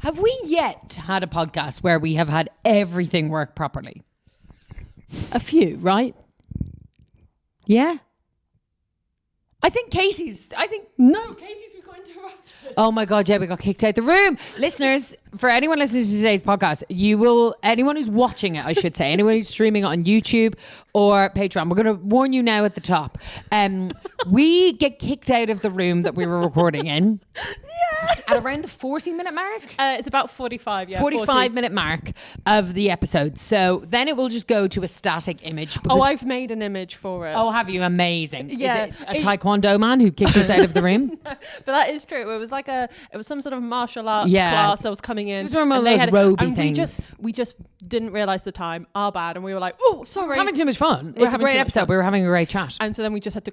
Have we yet had a podcast where we have had everything work properly? A few, right? Yeah. Katie's we got interrupted. Oh my God, yeah, we got kicked out the room. Listeners, for anyone listening to today's podcast, anyone who's watching it, I should say, anyone who's streaming it on YouTube or Patreon, we're going to warn you now at the top. We get kicked out of the room that we were recording in. Yeah. At around the 40-minute mark? It's about 45, yeah. 45-minute mark of the episode. So then it will just go to a static image. Oh, I've made an image for it. Oh, have you? Amazing. Yeah. Is it a taekwondo man who kicked us out of the room? But that is true. It was some sort of martial arts class that was coming in. It was one of those roby things. We just didn't realise the time. Our bad. And we were like, oh, sorry. We're having too much fun. It's a great episode. We were having a great chat. And so then we just had to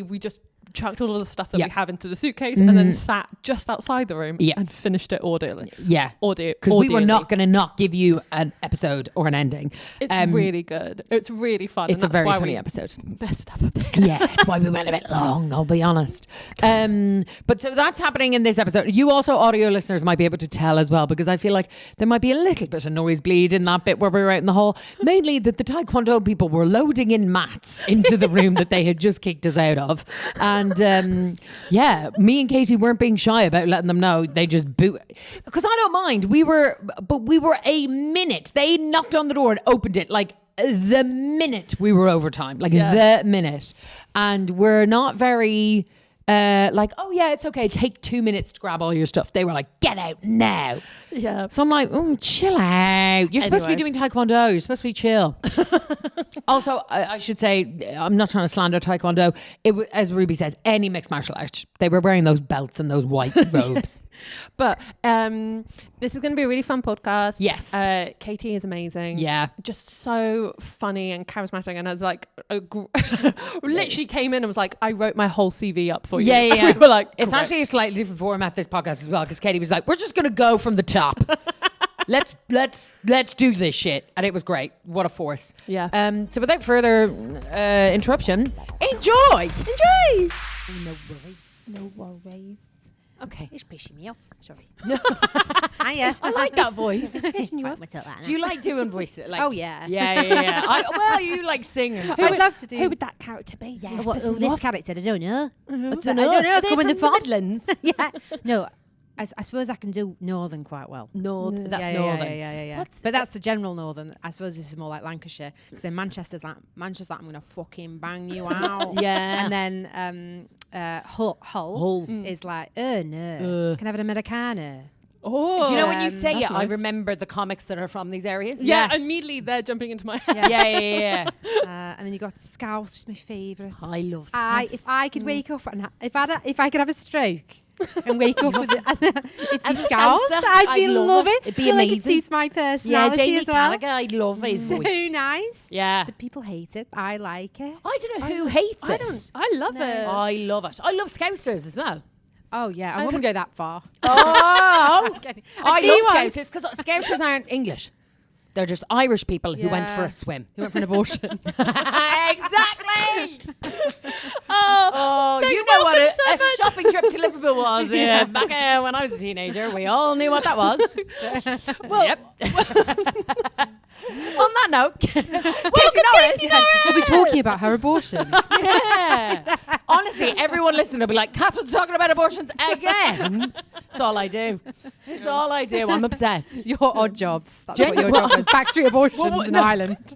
we just chucked all of the stuff that we have into the suitcase and then sat just outside the room and finished it audibly. Yeah. Because we were not going to not give you an episode or an ending. It's really good. It's really fun. It's a very funny episode. Messed up a bit. Yeah, that's why we went a bit long, I'll be honest. But so that's happening in this episode. You also, audio listeners, might be able to tell as well, because I feel like there might be a little bit of nosebleed in that bit where we were out in the hall. Mainly that the Taekwondo people were loading in mats into the room that they had just kicked us out of. And me and Katie weren't being shy about letting them know. They just boot, because I don't mind. We were a minute. They knocked on the door and opened it like the minute we were overtime, the minute. And we're not very oh yeah, it's okay, take 2 minutes to grab all your stuff. They were like, get out now. Yeah. So I'm like, chill out. You're supposed to be doing Taekwondo. You're supposed to be chill. Also, I should say, I'm not trying to slander Taekwondo. As Ruby says, any mixed martial arts. They were wearing those belts and those white robes. But this is going to be a really fun podcast. Yes. Katie is amazing. Yeah. Just so funny and charismatic. And as literally came in and was like, I wrote my whole CV up for you. Yeah. And we were like, it's actually a slightly different format, this podcast as well, because Katie was like, we're just going to go from the top. Let's do this shit. And it was great. What a force. Yeah. So without further interruption, enjoy. No worries. Okay. It's pissing me off. Sorry. I like that voice. It's pissing you off. Do you like doing voices? Oh, yeah. Yeah. You like singing. I'd love to do. Who would that character be? Yeah. This character, I don't know. I don't know. Come in the Midlands. Yeah. No. I suppose I can do Northern quite well. That's Northern. Yeah. But that's the general Northern. I suppose this is more like Lancashire. Because in Manchester's like, I'm going to fucking bang you out. Yeah. And then Hull is like, oh no, can I have an Americano? Oh, do you know when you say it, I remember the comics that are from these areas? Yeah, Yes. immediately they're jumping into my head. Yeah. And then you got Scouse, which is my favourite. I love Scouse. If I could wake up and if I could have a stroke and wake up with it'd be Scouse, I'd love it. It'd be amazing. Like it suits my personality Jamie as well. Carragher, I love his So voice. nice. Yeah. But people hate it. I like it. I don't know who hates it. I love it. I love it. I love Scousers as well. Oh yeah, I wouldn't go that far. Oh, I love Scousers because Scousers aren't English. They're just Irish people who went for a swim. Who went for an abortion. Exactly. Oh, you know what a shopping trip to Liverpool was. Yeah, back when I was a teenager, we all knew what that was. Yep. On that note, Katie Norris. We'll be talking about her abortion. Yeah. Honestly, everyone listening will be like, Catherine's talking about abortions again. That's all I do. It's all I do. I'm obsessed. Your odd jobs. That's what your job was. Factory abortions in Ireland.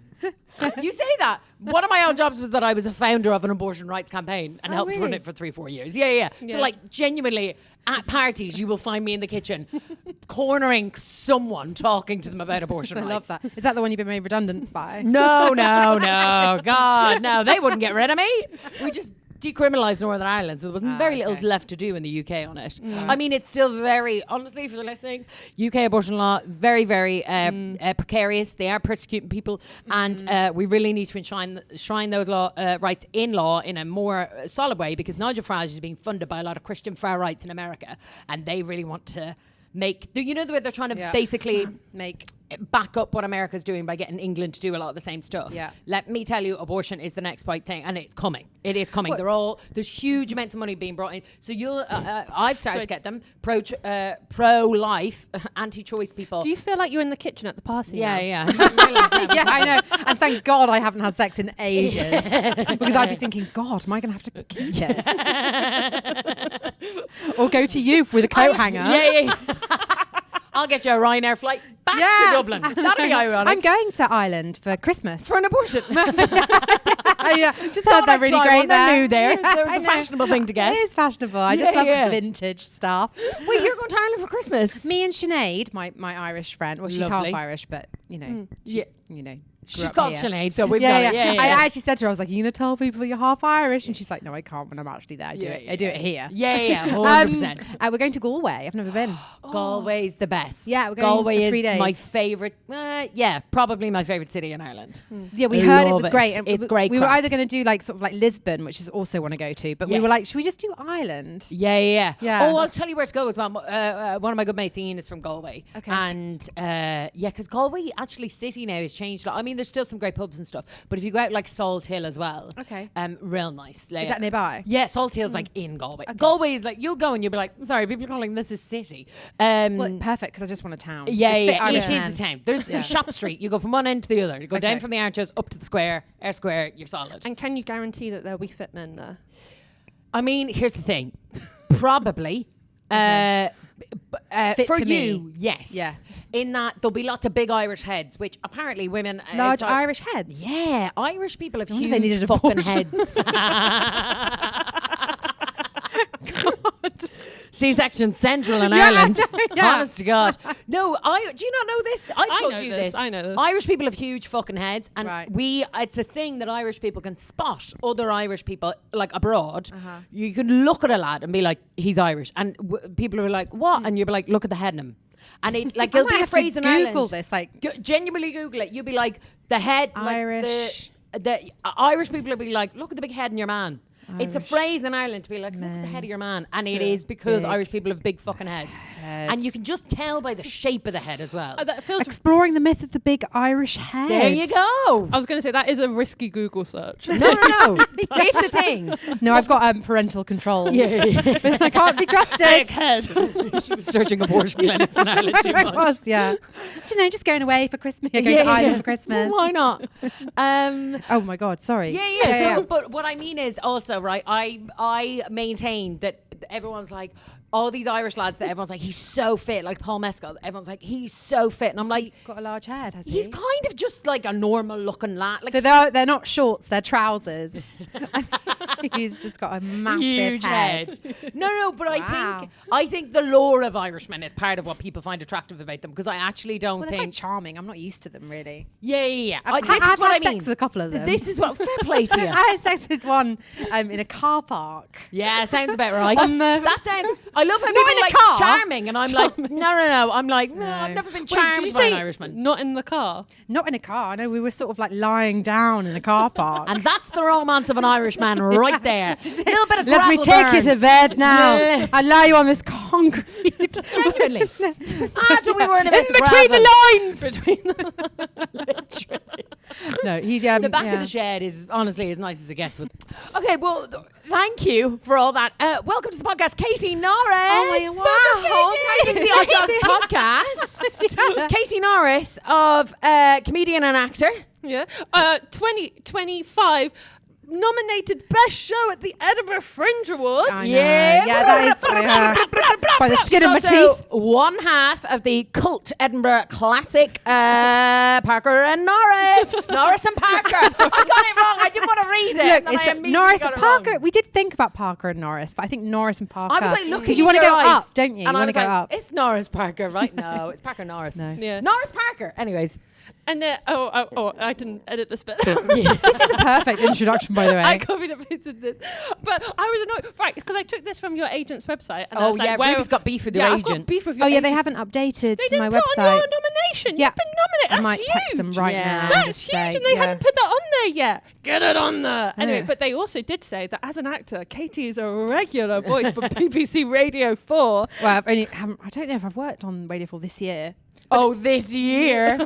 You say that. One of my old jobs was that I was a founder of an abortion rights campaign and helped run it for 3-4 years. Yeah. So like genuinely at parties, you will find me in the kitchen cornering someone talking to them about abortion rights. I love that. Is that the one you've been made redundant by? No. God, no. They wouldn't get rid of me. We just decriminalised Northern Ireland, so there was very little left to do in the UK on it. I mean, it's still very, honestly, for the listening, UK abortion law, very, very precarious. They are persecuting people, and we really need to enshrine those rights in law in a more solid way, because Nigel Farage is being funded by a lot of Christian far rights in America, and they really want to make, you know, the way they're trying to basically make back up what America's doing by getting England to do a lot of the same stuff. Yeah. Let me tell you, abortion is the next big thing, and it's coming. It is coming. There's huge amounts of money being brought in. So I've started to get them pro-life, anti-choice people. Do you feel like you're in the kitchen at the party? Yeah, now? yeah. Yeah, I know. And thank God I haven't had sex in ages. Because I'd be thinking, God, am I going to have to keep it? Or go to you with a coat hanger. Yeah. I'll get you a Ryanair flight back to Dublin. That'd be ironic. I'm going to Ireland for Christmas. For an abortion. I just heard they're really great there. there. They're the fashionable thing to get. It is fashionable. I just love vintage stuff. Wait, you're going to Ireland for Christmas? Me and Sinead, my Irish friend. Well, she's Lovely. half Irish, but you know, She's called Sinead, so we've yeah, got it. Yeah. I actually said to her, I was like, "Are you gonna tell people you're half Irish?" And she's like, "No, I can't. When I'm actually there, I do it here." Yeah, 100%. We're going to Galway. I've never been. Galway's the best. Yeah, we're going Galway for 3 is days. my favourite. Probably my favourite city in Ireland. Yeah, we heard it Love was great. And It's great. We were crack. either going to do like sort of like Lisbon, which is also want to go to, but we were like, should we just do Ireland? Yeah. Yeah. Oh, I'll tell you where to go as well. One of my good mates, Ian, is from Galway. Okay. And because Galway actually city now has changed. I mean, there's still some great pubs and stuff, but if you go out like Salt Hill as well, Okay. real nice. Is that nearby? Yeah, Salt Hill's like in Galway. Galway is like, you'll go and you'll be like, I'm sorry, people are calling this a city. Well, perfect, because I just want a town. Yeah, It's it is Irishman. the town. There's Shop Street. You go from one end to the other. You go down from the arches up to the square, Air Square, you're solid. And can you guarantee that there'll be fit men there? I mean, here's the thing. Probably. Fit for to you, me. yes. Yeah. In that there'll be lots of big Irish heads, which apparently women... Large Irish heads. Yeah, Irish people have wonder if they huge needed fucking abortion. heads. C-section central in Ireland. Yeah. Honest to God. No, do you not know this? I told you this. I know this. Irish people have huge fucking heads, and Right. it's a thing that Irish people can spot other Irish people like abroad. You can look at a lad and be like, he's Irish, and people are like, what? And you'll be like, look at the head in him. And it like it'll I might be a have to phrase in Google Ireland. this, like Genuinely Google it. You'll be like the head, Irish. Like the Irish people will be like, look at the big head in your man. It's a Irish phrase in Ireland to be like, look at the head of your man, and it is because Big Irish people have big fucking heads, and you can just tell by the shape of the head as well. That feels. exploring the myth of the big Irish head. There you go. I was going to say that is a risky Google search. No, it's a thing. No, I've got parental controls. Yeah. I can't be trusted. head. She was searching abortion clinics in Ireland too I much. was, yeah. Do you know, just going away for Christmas. Going to Ireland for Christmas. Well, why not? Oh my God, sorry. Yeah. So, but what I mean is also, right, I maintain that everyone's like, all these Irish lads that everyone's like, he's so fit, like Paul Mescal, everyone's like, he's so fit. And I'm like, got a large head, has he? he's kind of just like a normal looking lad. Like, So they're not shorts, they're trousers. He's just got a massive huge head. No, but Wow. I think the lore of Irishmen is part of what people find attractive about them, because I actually don't Well, they're quite think. charming. I'm not used to them, really. Yeah. I've This had is what I sex mean. with a couple of them. This is what fair play to you. I had sex with one in a car park. Yeah, sounds about right. On the- That sounds. I love how Not people in a like car. charming, and I'm like, no. I'm like, no, I've never been charmed Did you by an say Irishman. not in the car? Not in a car. No, we were sort of like lying down in a car park. And that's the romance of an Irishman right there. A little bit of Let me gravel take you burn. to bed now. Yeah. I lie you on this concrete. Genuinely. After we weren't about In between gravel. the lines. Literally. No, he. The back of the shed is honestly as nice as it gets. With. Okay, well, thank you for all that. Welcome to the podcast, Katie Norris. wow. This is the Odd Jobs podcast. Katie Norris, of comedian and actor. Yeah. 2025 nominated Best Show at the Edinburgh Fringe Awards. I know. Yeah, that is by the skin of my She's also teeth. one half of the cult Edinburgh classic Parker and Norris. Norris and Parker. I got it wrong. I didn't want to read it. Look, and then I it's immediately Norris got and it Parker. wrong. We did think about Parker and Norris, but I think Norris and Parker. I was like, looking because you want to go eyes, up, don't you? And You I want was to go like, up. it's Norris Parker, right? No, it's Parker Norris. No. Yeah. Norris Parker. Anyways. And I didn't edit this bit. This is a perfect introduction, by the way. I copied and pasted this. But I was annoyed, right, because I took this from your agent's website. And I was like, Ruby's got beef with your I've got agent. beef with your Oh yeah, agent. they haven't updated They didn't my put website. on your nomination. Yeah. You've been nominated. I That's might huge. text them right Yeah. now. and That's just huge, say, and they hadn't put that on there yet. Get it on there. Anyway, but they also did say that as an actor, Katie is a regular voice for BBC Radio 4. Well, I don't know if I've worked on Radio 4 this year. Oh, this year.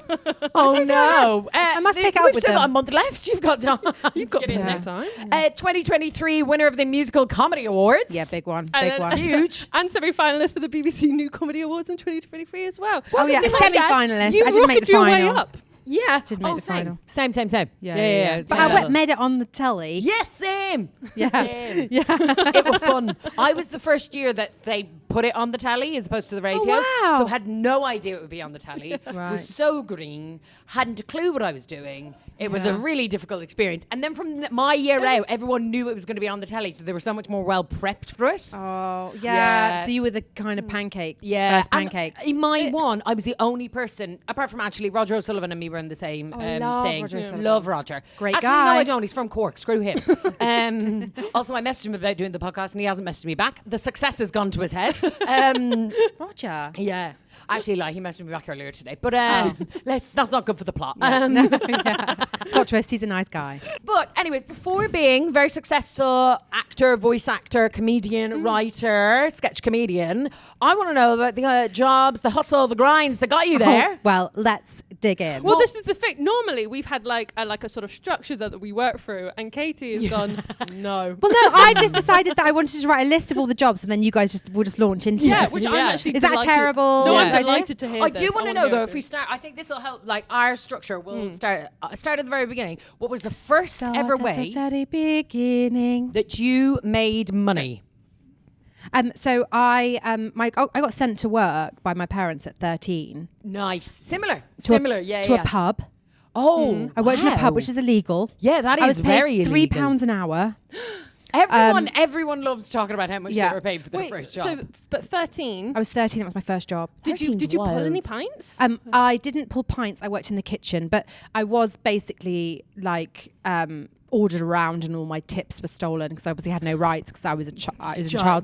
Oh, no. I must take it up We've with still them. got a month left. You've got time. You've got Get in plenty there. of time. 2023 winner of the Musical Comedy Awards. Yeah, big one. And Big then- one. Huge. And semi-finalist for the BBC New Comedy Awards in 2023 as well. Oh, yeah, a was it, semi-finalist. You I didn't make rocketed the your way final. up. Yeah. Didn't make the same. final. Same. Yeah. But I made it on the telly. Yes, same. Yeah. Same. Yeah. It was fun. I was the first year that they put it on the telly as opposed to the radio. wow. So had no idea it would be on the telly. Right. Was so green. Hadn't a clue what I was doing. It was a really difficult experience. And then from my year out, everyone knew it was going to be on the telly. So they were so much more well prepped for it. Oh, yeah. Yeah. So you were the kind of pancake. Yeah, First pancake. And in my one, I was the only person, apart from actually Roger O'Sullivan and me were in the same I love thing. Roger O'Sullivan. Love Roger. Great actually, guy. no, I don't. He's from Cork. Screw him. Also, I messaged him about doing the podcast, and he hasn't messaged me back. The success has gone to his head. Roger. Yeah. Actually, he messaged me back earlier today. But that's not good for the plot. Plot twist, he's a nice guy. But anyways, before being very successful actor, voice actor, comedian, writer, sketch comedian, I want to know about the jobs, the hustle, the grinds that got you there. Oh, well, let's dig in. Well, this is the thing. Normally, we've had like a sort of structure that we work through, and Katie has gone, no. Well, no, I just decided that I wanted to write a list of all the jobs, and then you guys will just launch into Yeah, it. which I'm Yeah. actually Is that delighted. terrible? No, Yeah. I'm idea? delighted to hear I this. do want to wanna know hear though, it. if we start, I think this will help. Like our structure will start at the very beginning. What was the first ever At the way very beginning. that you made money? So I got sent to work by my parents at 13 Nice, similar, to a pub. Oh, I worked in a wow. pub, which is illegal. Yeah, that I is was paid very illegal. £3 an hour. Everyone loves talking about how much yeah. they were paid for their Wait, first job. so but 13. I was 13. That was my first job. Did you 13 pull any wild. pints? I didn't pull pints. I worked in the kitchen, but I was basically like ordered around, and all my tips were stolen because I obviously had no rights because I was in child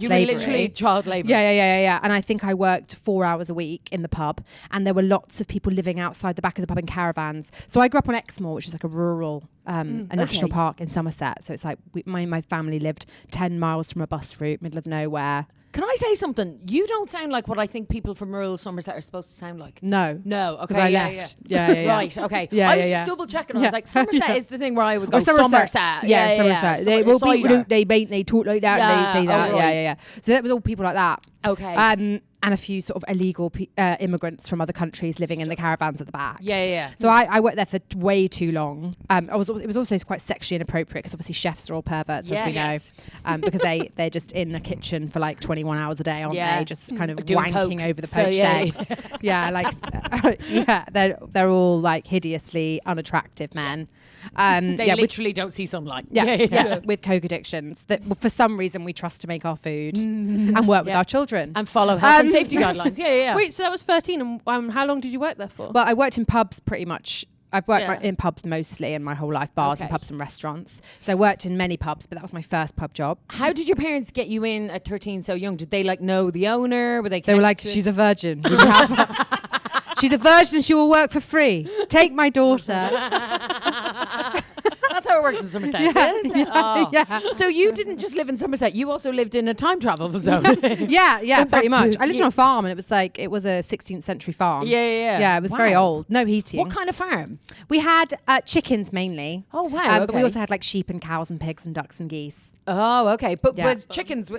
you slavery. were literally child labour. Yeah. And I think I worked 4 hours a week in the pub, and there were lots of people living outside the back of the pub in caravans. So I grew up on Exmoor, which is like a rural, a national park in Somerset. So it's like my family lived 10 miles from a bus route, middle of nowhere. Can I say something? You don't sound like what I think people from rural Somerset are supposed to sound like. No. Okay. Because I left. Yeah. Right, okay. Yeah, I was yeah, just double checking. I Yeah. was like, Somerset is the thing where I was going, Somerset. Somerset. Yeah, Somerset. They will be, Cider. they talk like that, and they say that. oh, right. Yeah. So that was all people like that. Okay. And a few sort of illegal immigrants from other countries living in the caravans at the back. Yeah. So I worked there for way too long. It was also quite sexually inappropriate because obviously chefs are all perverts, as we know, Yes. Because they're just in the kitchen for like 21 hours a day, aren't they? Just kind of Doing wanking coke. over the So, poached yeah. eggs. They're all like hideously unattractive men. They literally don't see sunlight. With coke addictions that for some reason we trust to make our food and work with our children. And follow health and safety guidelines. Yeah. Wait, so that was 13, and how long did you work there for? Well, I worked in pubs pretty much. I've worked Yeah. in pubs mostly in my whole life, bars and Okay. pubs and restaurants. So I worked in many pubs, but that was my first pub job. How did your parents get you in at 13 so young? Did they like know the owner? Were they They were like, connected to she's a virgin. Would you have her? She's a virgin and she will work for free. Take my daughter. That's how it works in Somerset. is it? Oh. yeah. So you didn't just live in Somerset, you also lived in a time travel zone. Yeah, pretty much. I lived yeah. on a farm, and it was a 16th century farm. Yeah. Yeah, it was very Wow. old. No heating. What kind of farm? We had chickens mainly. Oh, wow. But we okay. also had like sheep and cows and pigs and ducks and geese. Oh, okay. But Yeah. was chickens,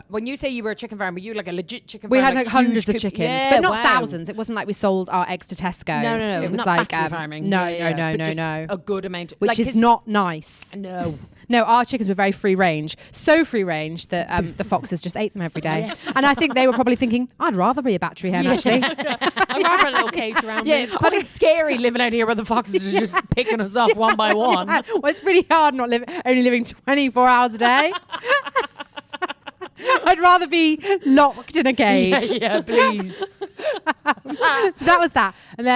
when you say you were a chicken farm, were you like a legit chicken We farm? had like hundreds huge of chickens, Yeah, but not wow. thousands. It wasn't like we sold our eggs to Tesco. No. It was not like factory farming. No, But just no. A good amount. Which like, is it's- not nice. No. No, our chickens were very free range. So free range that the foxes just ate them every day. And I think they were probably thinking, I'd rather be a battery hen, actually. I'd rather a little cage around Yeah, me. it's quite scary living out here where the foxes are just picking us off one by one. Yeah. Well, it's really hard not only living 24 hours a day. I'd rather be locked in a cage. Yeah, please. So that was that. And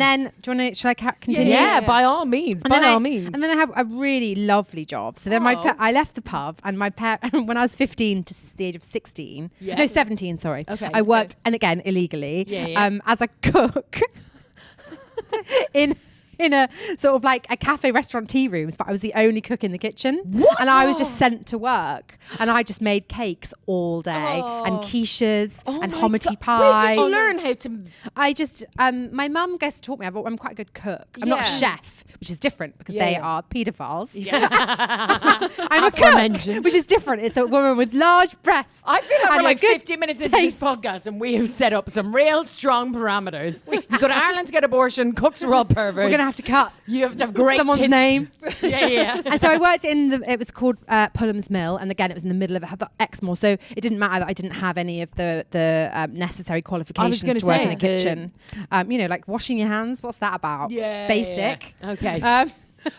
then do you want to, should I continue? Yeah, by all means. And By then all means. And then I have a really lovely job. So then I left the pub, and when I was 15 to the age of 16, no, Yes. 17, sorry. Okay, I worked, and again, illegally, Yeah. as a cook in in a sort of like a cafe restaurant tea rooms, but I was the only cook in the kitchen. What? And I was just sent to work, and I just made cakes all day and quiches and hominy pie. Where did you learn how to? I just my mum gets to taught me. I'm quite a good cook. I'm not a chef, which is different because they are paedophiles. I'm a cook, which is different. It's a woman with large breasts. I feel like we're like 15 minutes into this taste. podcast and we have set up some real strong parameters. You go to Ireland to get abortion, cooks are all perverts. We're gonna have to cut. You have to have great Someone's tits. name. Yeah. And so I worked it was called Pullum's Mill, and again it was in the middle of Exmoor, so it didn't matter that I didn't have any of the necessary qualifications to work in the kitchen. Like washing your hands. What's that about? Yeah. Basic. Yeah. Okay.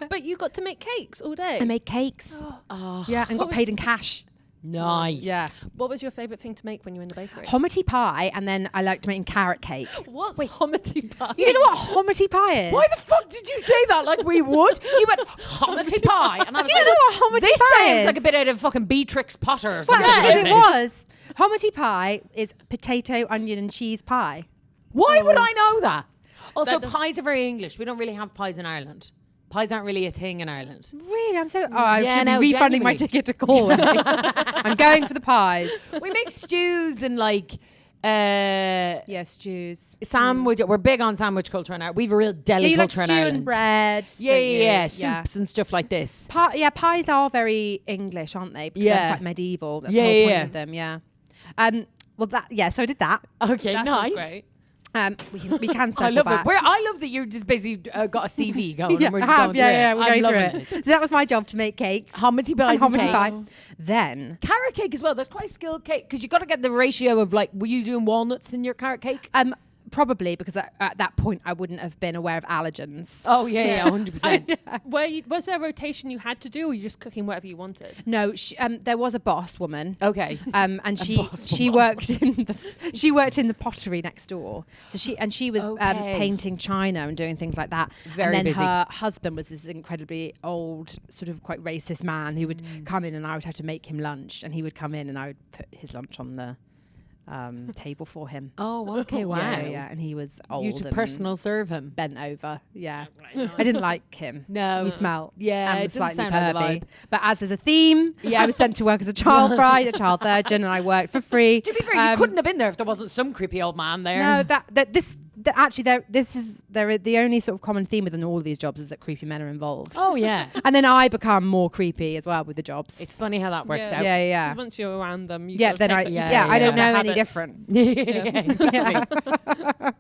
But you got to make cakes all day. I made cakes. And got paid in cash. Nice. Yeah. What was your favourite thing to make when you were in the bakery? Hominy pie, and then I liked making carrot cake. What's hominy pie? You don't know what hominy pie is? Why the fuck did you say that like we would? You went hominy pie. And I was Do you know what hominy this pie sounds is? like a bit out of fucking Beatrix Potter or Well, something. because it was. Hominy pie is potato, onion, and cheese pie. Why would I know that? Also, That pies are very English. We don't really have pies in Ireland. Pies aren't really a thing in Ireland. Really? I'm so... I should be refunding genuinely. my ticket to Cornwall. I'm going for the pies. We make stews and like... stews. Sandwich. We're big on sandwich culture in Ireland. We've a real deli You like culture stew in Ireland. and bread. Yeah. Soups and stuff like this. Pies are very English, aren't they? Because they're quite medieval. That's the whole point of them, so I did that. Okay, That nice. sounds great. We can circle I love back. it. I love that you just basically got a CV going. Yeah, and we're I just have. going through it. We're I'm going through loving it. this. So that was my job, to make cakes. Hominy pies and hominy cakes. pie. Then Carrot cake as well. That's quite a skilled cake because you got to get the ratio of like. Were you doing walnuts in your carrot cake? probably because at that point I wouldn't have been aware of allergens. Oh yeah, 100%. Was there a rotation you had to do, or were you just cooking whatever you wanted? No, there was a boss woman. Okay. And she worked in the pottery next door. So she was painting china and doing things like that. Very and then busy. her husband was this incredibly old, sort of quite racist man who would come in, and I would have to make him lunch, and he would come in and I would put his lunch on the table for him. Oh, okay, wow. Yeah, and he was old. You to and personal serve him. bent over. Yeah, I didn't like him. No. He smelled. Yeah, and it was doesn't slightly sound like the pervy. vibe. But as there's a theme, I was sent to work as a child bride, a child surgeon, and I worked for free. To be fair, you couldn't have been there if there wasn't some creepy old man there. No, the only sort of common theme within all of these jobs is that creepy men are involved. Oh yeah. And then I become more creepy as well with the jobs. It's funny how that works out. Yeah. 'Cause once you're around them, you Yeah, sort of then take I the- I don't their know any habits. different. Yeah, exactly.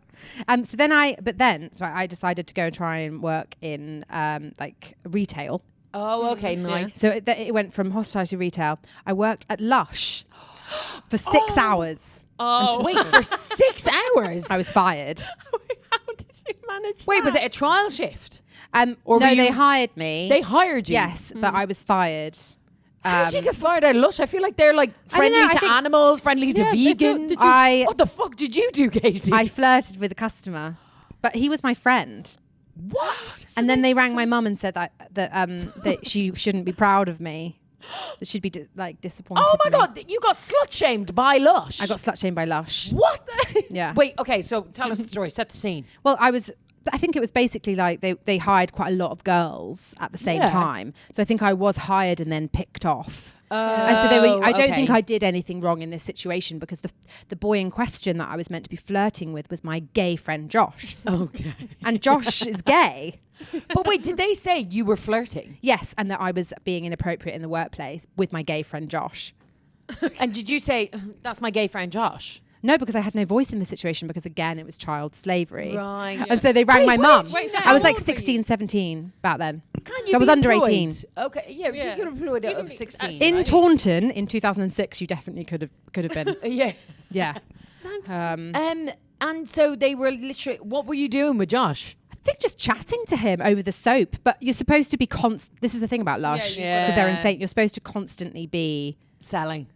So I decided to go and try and work in like retail. Oh, okay, nice. So it went from hospitality to retail. I worked at Lush for 6 hours. Oh, Wait, for 6 hours? I was fired. how did you manage Wait, that? was it a trial shift? Or were they you- hired me. They hired you? Yes, but I was fired. How did you get fired out of Lush? I feel like they're like I don't friendly know, I to think- animals, friendly to Yeah, they feel- vegans. did you- What the fuck did you do, Katie? I flirted with a customer, but he was my friend. what? And then they rang my mum and said that she shouldn't be proud of me. That she'd be disappointed. Oh my in me. god, you got slut shamed by Lush. I got slut shamed by Lush. What? Yeah. Wait, okay, so tell us the story. Set the scene. Well, I think it was basically like they hired quite a lot of girls at the same Yeah. time. So I think I was hired and then picked off. And so I don't think I did anything wrong in this situation, because the boy in question that I was meant to be flirting with was my gay friend Josh. Okay. And Josh is gay. But wait, did they say you were flirting? Yes, and that I was being inappropriate in the workplace with my gay friend Josh. And did you say, that's my gay friend Josh? No, because I had no voice in the situation, because again, it was child slavery. Right. And so they rang my mum. wait, so I how was like old were you? 16, 17 about then. Can you So I was be under employed? 18. Okay, yeah, Yeah. you could have employed You out can of be- 16. In right? Taunton in 2006, you definitely could have been. Yeah. Yeah. And so they were literally, what were you doing with Josh? I think just chatting to him over the soap, but you're supposed to be this is the thing about Lush, Yeah, because they're insane. You're supposed to constantly be selling,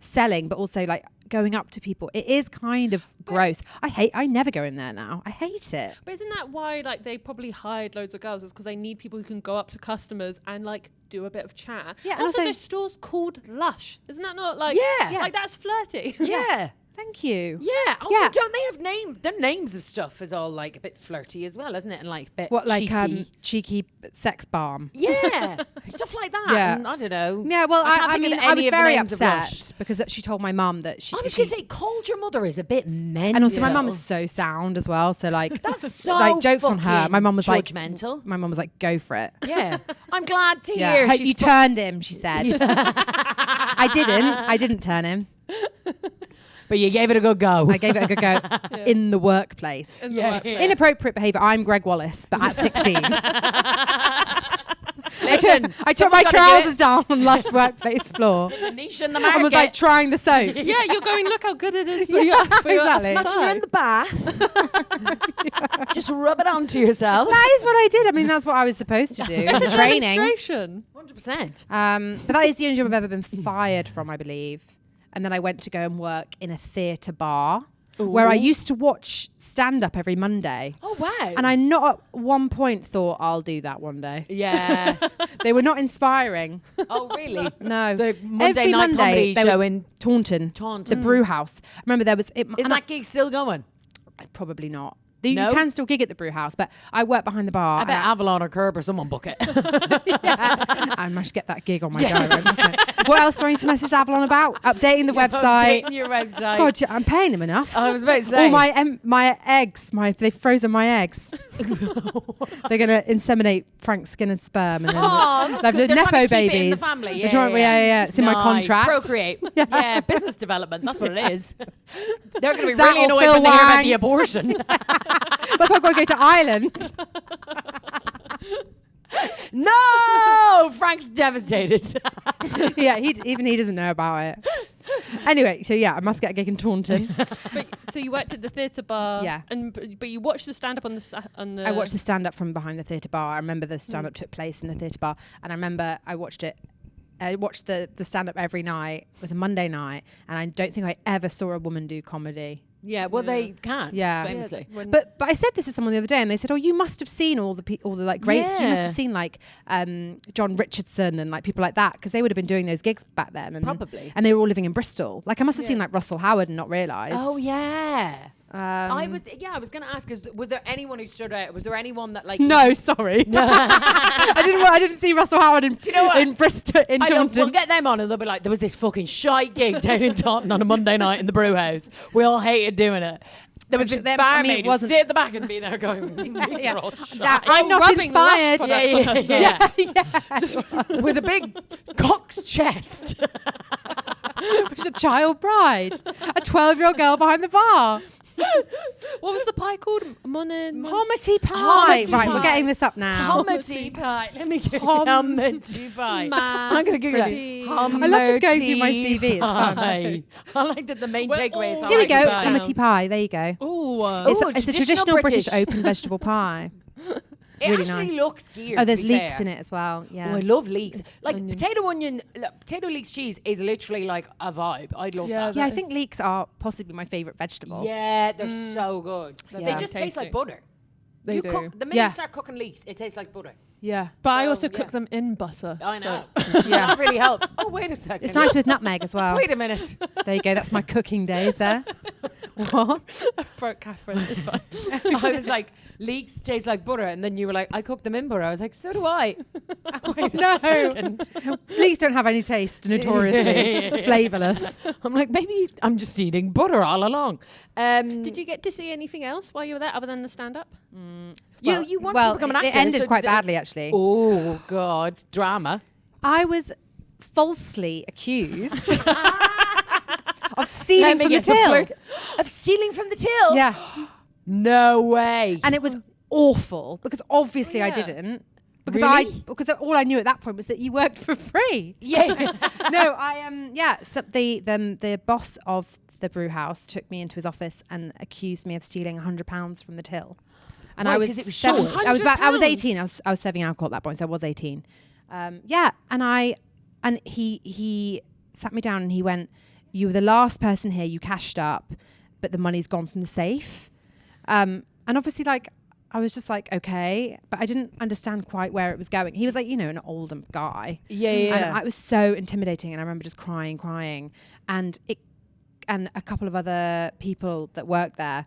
but also like going up to people. It is kind of gross. I never go in there now. I hate it. But isn't that why they probably hired loads of girls? Is because they need people who can go up to customers and do a bit of chat. Yeah, and Also, also- their store's called Lush. Isn't that not Yeah. like that's flirty? Yeah. Thank you. Yeah. Also, don't they have their names of stuff is all like a bit flirty as well, isn't it? And like a bit What, like cheeky. cheeky sex balm? Yeah, stuff like that. Yeah. And I don't know. Yeah, well, I can't think mean, of I was any of the very names of Rush. upset because she told my mum that she. I was going to say, called your mother is a bit mental. and also, my mum is so sound as well. So like, That's so like jokes on her. My mum was judgmental. My mum was like, "Go for it." Yeah, I'm glad to Yeah, hear. hope she's you turned him. She said. I didn't turn him. But you gave it a good go. I gave it a good go in the workplace. Yeah. Inappropriate behaviour. I'm Greg Wallace, but at 16. Listen, I took my trousers down on Lush workplace floor. There's a niche in the market. And was like trying the soap. Yeah, you're going, look how good it is for you. Exactly. Imagine you're in the bath. Just rub it onto yourself. That is what I did. I mean, that's what I was supposed to do. It's a training. Demonstration. 100%. But that is the only job I've ever been fired from, I believe. And then I went to go and work in a theatre bar where I used to watch stand-up every Monday. Oh, wow. And I not at one point thought I'll do that one day. Yeah. They were not inspiring. Oh, really? No. The Monday Every night Monday, comedy they show were in Taunton. Taunton. The brew house. I remember there was... Is that gig still going? Probably not. You No? can still gig at the brew house, but I work behind the bar. I bet Avalon or Curb or someone book it. I must get that gig on my diary. What else do I need to message Avalon about? Updating the website. Updating your website. God, I'm paying them enough. I was about to say. All my eggs, they've frozen my eggs. They're going to inseminate Frank Skinner's sperm. And then that's they've good. They're Nepo trying to keep it babies. in the family. They're trying- yeah. It's in my Nice. contract. Procreate. Yeah, business development. That's what it is. They're going to be That really or annoyed Phil when they hear about Wang. the abortion. That's why I've got to go to Ireland. No! Frank's devastated. Yeah, he doesn't know about it. Anyway, so yeah, I must get a gig in Taunton. But, so you worked at the theatre bar. Yeah. But you watched the stand-up on the... I watched the stand-up from behind the theatre bar. I remember the stand-up took place in the theatre bar, and I remember I watched it. I watched the stand-up every night. It was a Monday night, and I don't think I ever saw a woman do comedy. Yeah, well, they can't. Yeah. Famously. But I said this to someone the other day, and they said, "Oh, you must have seen all the like greats. You must Yeah. have seen like John Richardson and like people like that, because they would have been doing those gigs back then." And, Probably. and they were all living in Bristol. Like I must have seen like Russell Howard and not realised. Oh, yeah. I Um, was going to ask, was there anyone who stood out? Was there anyone that like... No, sorry. I didn't see Russell Howard in, you know what? in Bristol, in I know, Taunton. we'll get them on and they'll be like, there was this fucking shite gig down in Taunton on a Monday night in the brew house. We all hated doing it. There was this barmaid who'd sit at the back and be there going, these are all shite. I'm not rubbing inspired. Lush products on herself. With a big cock's chest. She's a child bride. A 12-year-old girl behind the bar. What was the pie called? Homity pie. Homity Right, pie. we're getting this up now. Homity pie. Let me get homity pie. I'm going to Google it. I love just going through my CV. It's fun. Pie. I like that the main We're takeaway is all- Here we go. homity pie. Homity pie. There you go. Ooh. It's a traditional British open vegetable pie. It's It really actually nice. looks geared. Oh, there's to be leeks fair. in it as well. Yeah. Oh, I love leeks. Like potato leeks cheese is literally like a vibe. I'd love that. Yeah, I think leeks are possibly my favourite vegetable. Yeah, they're so good. They Yeah. just taste like Tasty. butter. They do. The minute Yeah. you start cooking leeks, it tastes like butter. Yeah. But I So, also yeah. cook them in butter. I know. So Yeah. That really helps. Oh, wait a second. It's nice with nutmeg as well. Wait a minute. There you go. That's my cooking days there. What? I broke Catherine. It's fine. I was like, leeks taste like butter. And then you were like, I cook them in butter. I was like, so do I. Wait a second. Leeks don't have any taste, notoriously flavourless. I'm like, maybe I'm just eating butter all along. Did you get to see anything else while you were there other than the stand-up? You wanted to become an actor. It ended so quite did badly, actually. Oh, God. Drama. I was falsely accused of stealing from the till. Of stealing from the till? Yeah. No way. And it was awful because obviously I Yeah. didn't. Because Really? because all I knew at that point was that you worked for free. Yeah. No, so the boss of the brew house took me into his office and accused me of stealing £100 from the till. And Why, I was 'cause it was seven- short? I was 100 18. I was serving alcohol at that point, so I was 18. And he sat me down and he went, "You were the last person here. You cashed up, but the money's gone from the safe." And obviously, like, I was just like, okay, but I didn't understand quite where it was going. He was like, an older guy. Yeah. And it was so intimidating. And I remember just crying. And and a couple of other people that worked there,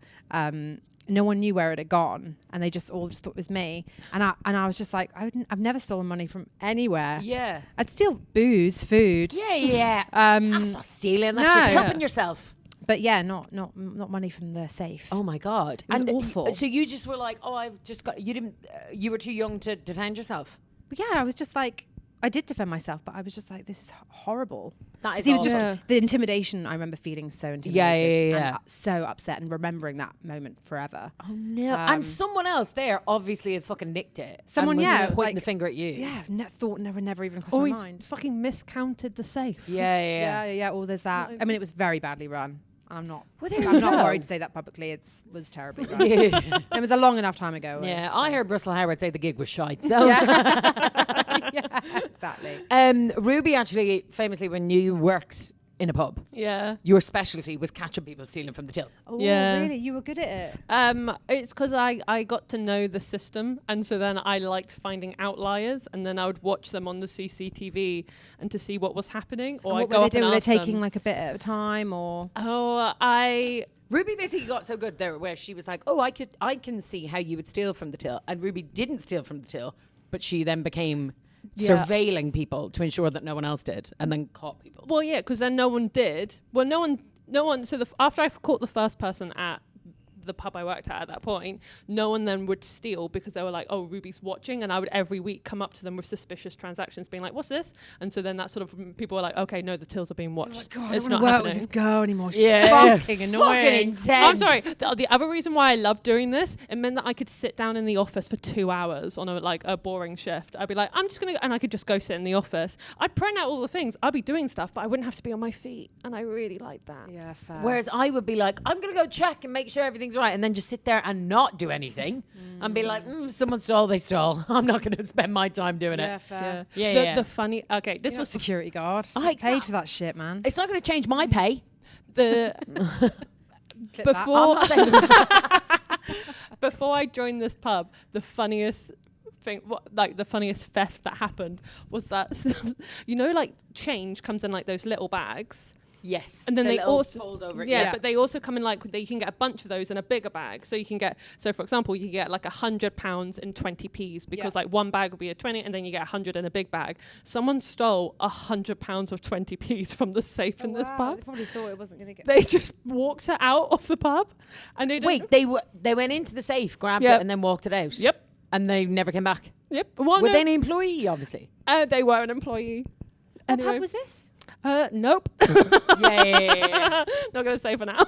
no one knew where it had gone, and they just thought it was me. And I was just like, I've never stolen money from anywhere. Yeah. I'd steal booze, food. Yeah. That's not stealing. That's just helping yourself. But yeah, not money from the safe. Oh my God. It was awful. So you just were like, oh, I've just got, you were too young to defend yourself. But yeah, I was just like, I did defend myself, but I was just like, this is horrible. That is He was just awful. the intimidation. I remember feeling so intimidated. Yeah. And so upset and remembering that moment forever. Oh no. And someone else there obviously had fucking nicked it. Someone, and was pointing like, the finger at you. Yeah, never even crossed Or my he's mind. fucking miscounted the safe. Yeah. Oh, there's that. I mean, it was very badly run. And I'm not go. worried to say that publicly. It was terribly run. Yeah. It was a long enough time ago. Yeah, I heard Russell Howard say the gig was shite. So Yeah, exactly. Ruby actually famously, when you worked in a pub, your specialty was catching people stealing from the till. Oh, Yeah. really? You were good at it. It's because I got to know the system, and so then I liked finding outliers, and then I would watch them on the CCTV and to see what was happening. Or And I what go were up they and doing? Were they ask them. taking like a bit at a time, or? Ruby basically got so good there where she was like, oh, I can see how you would steal from the till. And Ruby didn't steal from the till, but she then became surveilling people to ensure that no one else did, and then caught people. Well, yeah, because then no one did. Well, no one. So after I caught the first person at the pub I worked at that point, no one then would steal because they were like, oh, Ruby's watching, and I would every week come up to them with suspicious transactions, being like, what's this? And so then that sort of people were like, okay, no, the tills are being watched. Oh my God, it's I don't not want to work happening. with this girl anymore. She's Yeah, fucking annoying. Fucking intense. I'm sorry. The other reason why I loved doing this, it meant that I could sit down in the office for 2 hours on a boring shift. I'd be like, I'm just gonna, and I could just go sit in the office. I'd print out all the things. I'd be doing stuff, but I wouldn't have to be on my feet, and I really liked that. Yeah, fair. Whereas I would be like, I'm going to go check and make sure everything's right, and then just sit there and not do anything and be like, someone stole, they stole. I'm not going to spend my time doing Yeah, it. fair. Yeah. The funny. Okay, this You're was not security guard. I I paid for that shit, man. It's not going to change my pay. the Clip before I'm not saying before I joined this pub, the funniest thing, the funniest theft that happened was that like change comes in like those little bags. yes. And then the they little also fold over. yeah, but they also come in you can get a bunch of those in a bigger bag. So you can get, for example, you can get like £100 in 20p's because like one bag will be a 20, and then you get 100 in a big bag. Someone stole £100 of 20p's from the safe in this pub. They probably thought it wasn't going to get. They just walked it out of the pub, and they didn't. Wait, they went into the safe, grabbed Yep. it, and then walked it out. Yep. And they never came back. Yep. Well, Were no, they an employee, obviously? they were an employee. What Anyway. pub was this? Nope. Yeah. Not gonna say for now.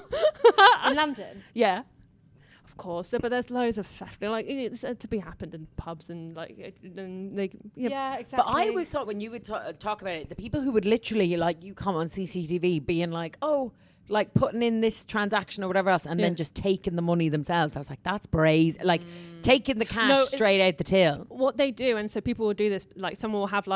In London. Yeah. Of course, but there's loads of theft. Like it's to be happened in pubs and and they. Yeah, exactly. But I always thought when you would talk about it, the people who would literally you come on CCTV being like, oh, like putting in this transaction or whatever else, and then just taking the money themselves. I was like, that's brazen. Like taking the cash straight out the till. What they do, and so people will do this. Like someone will have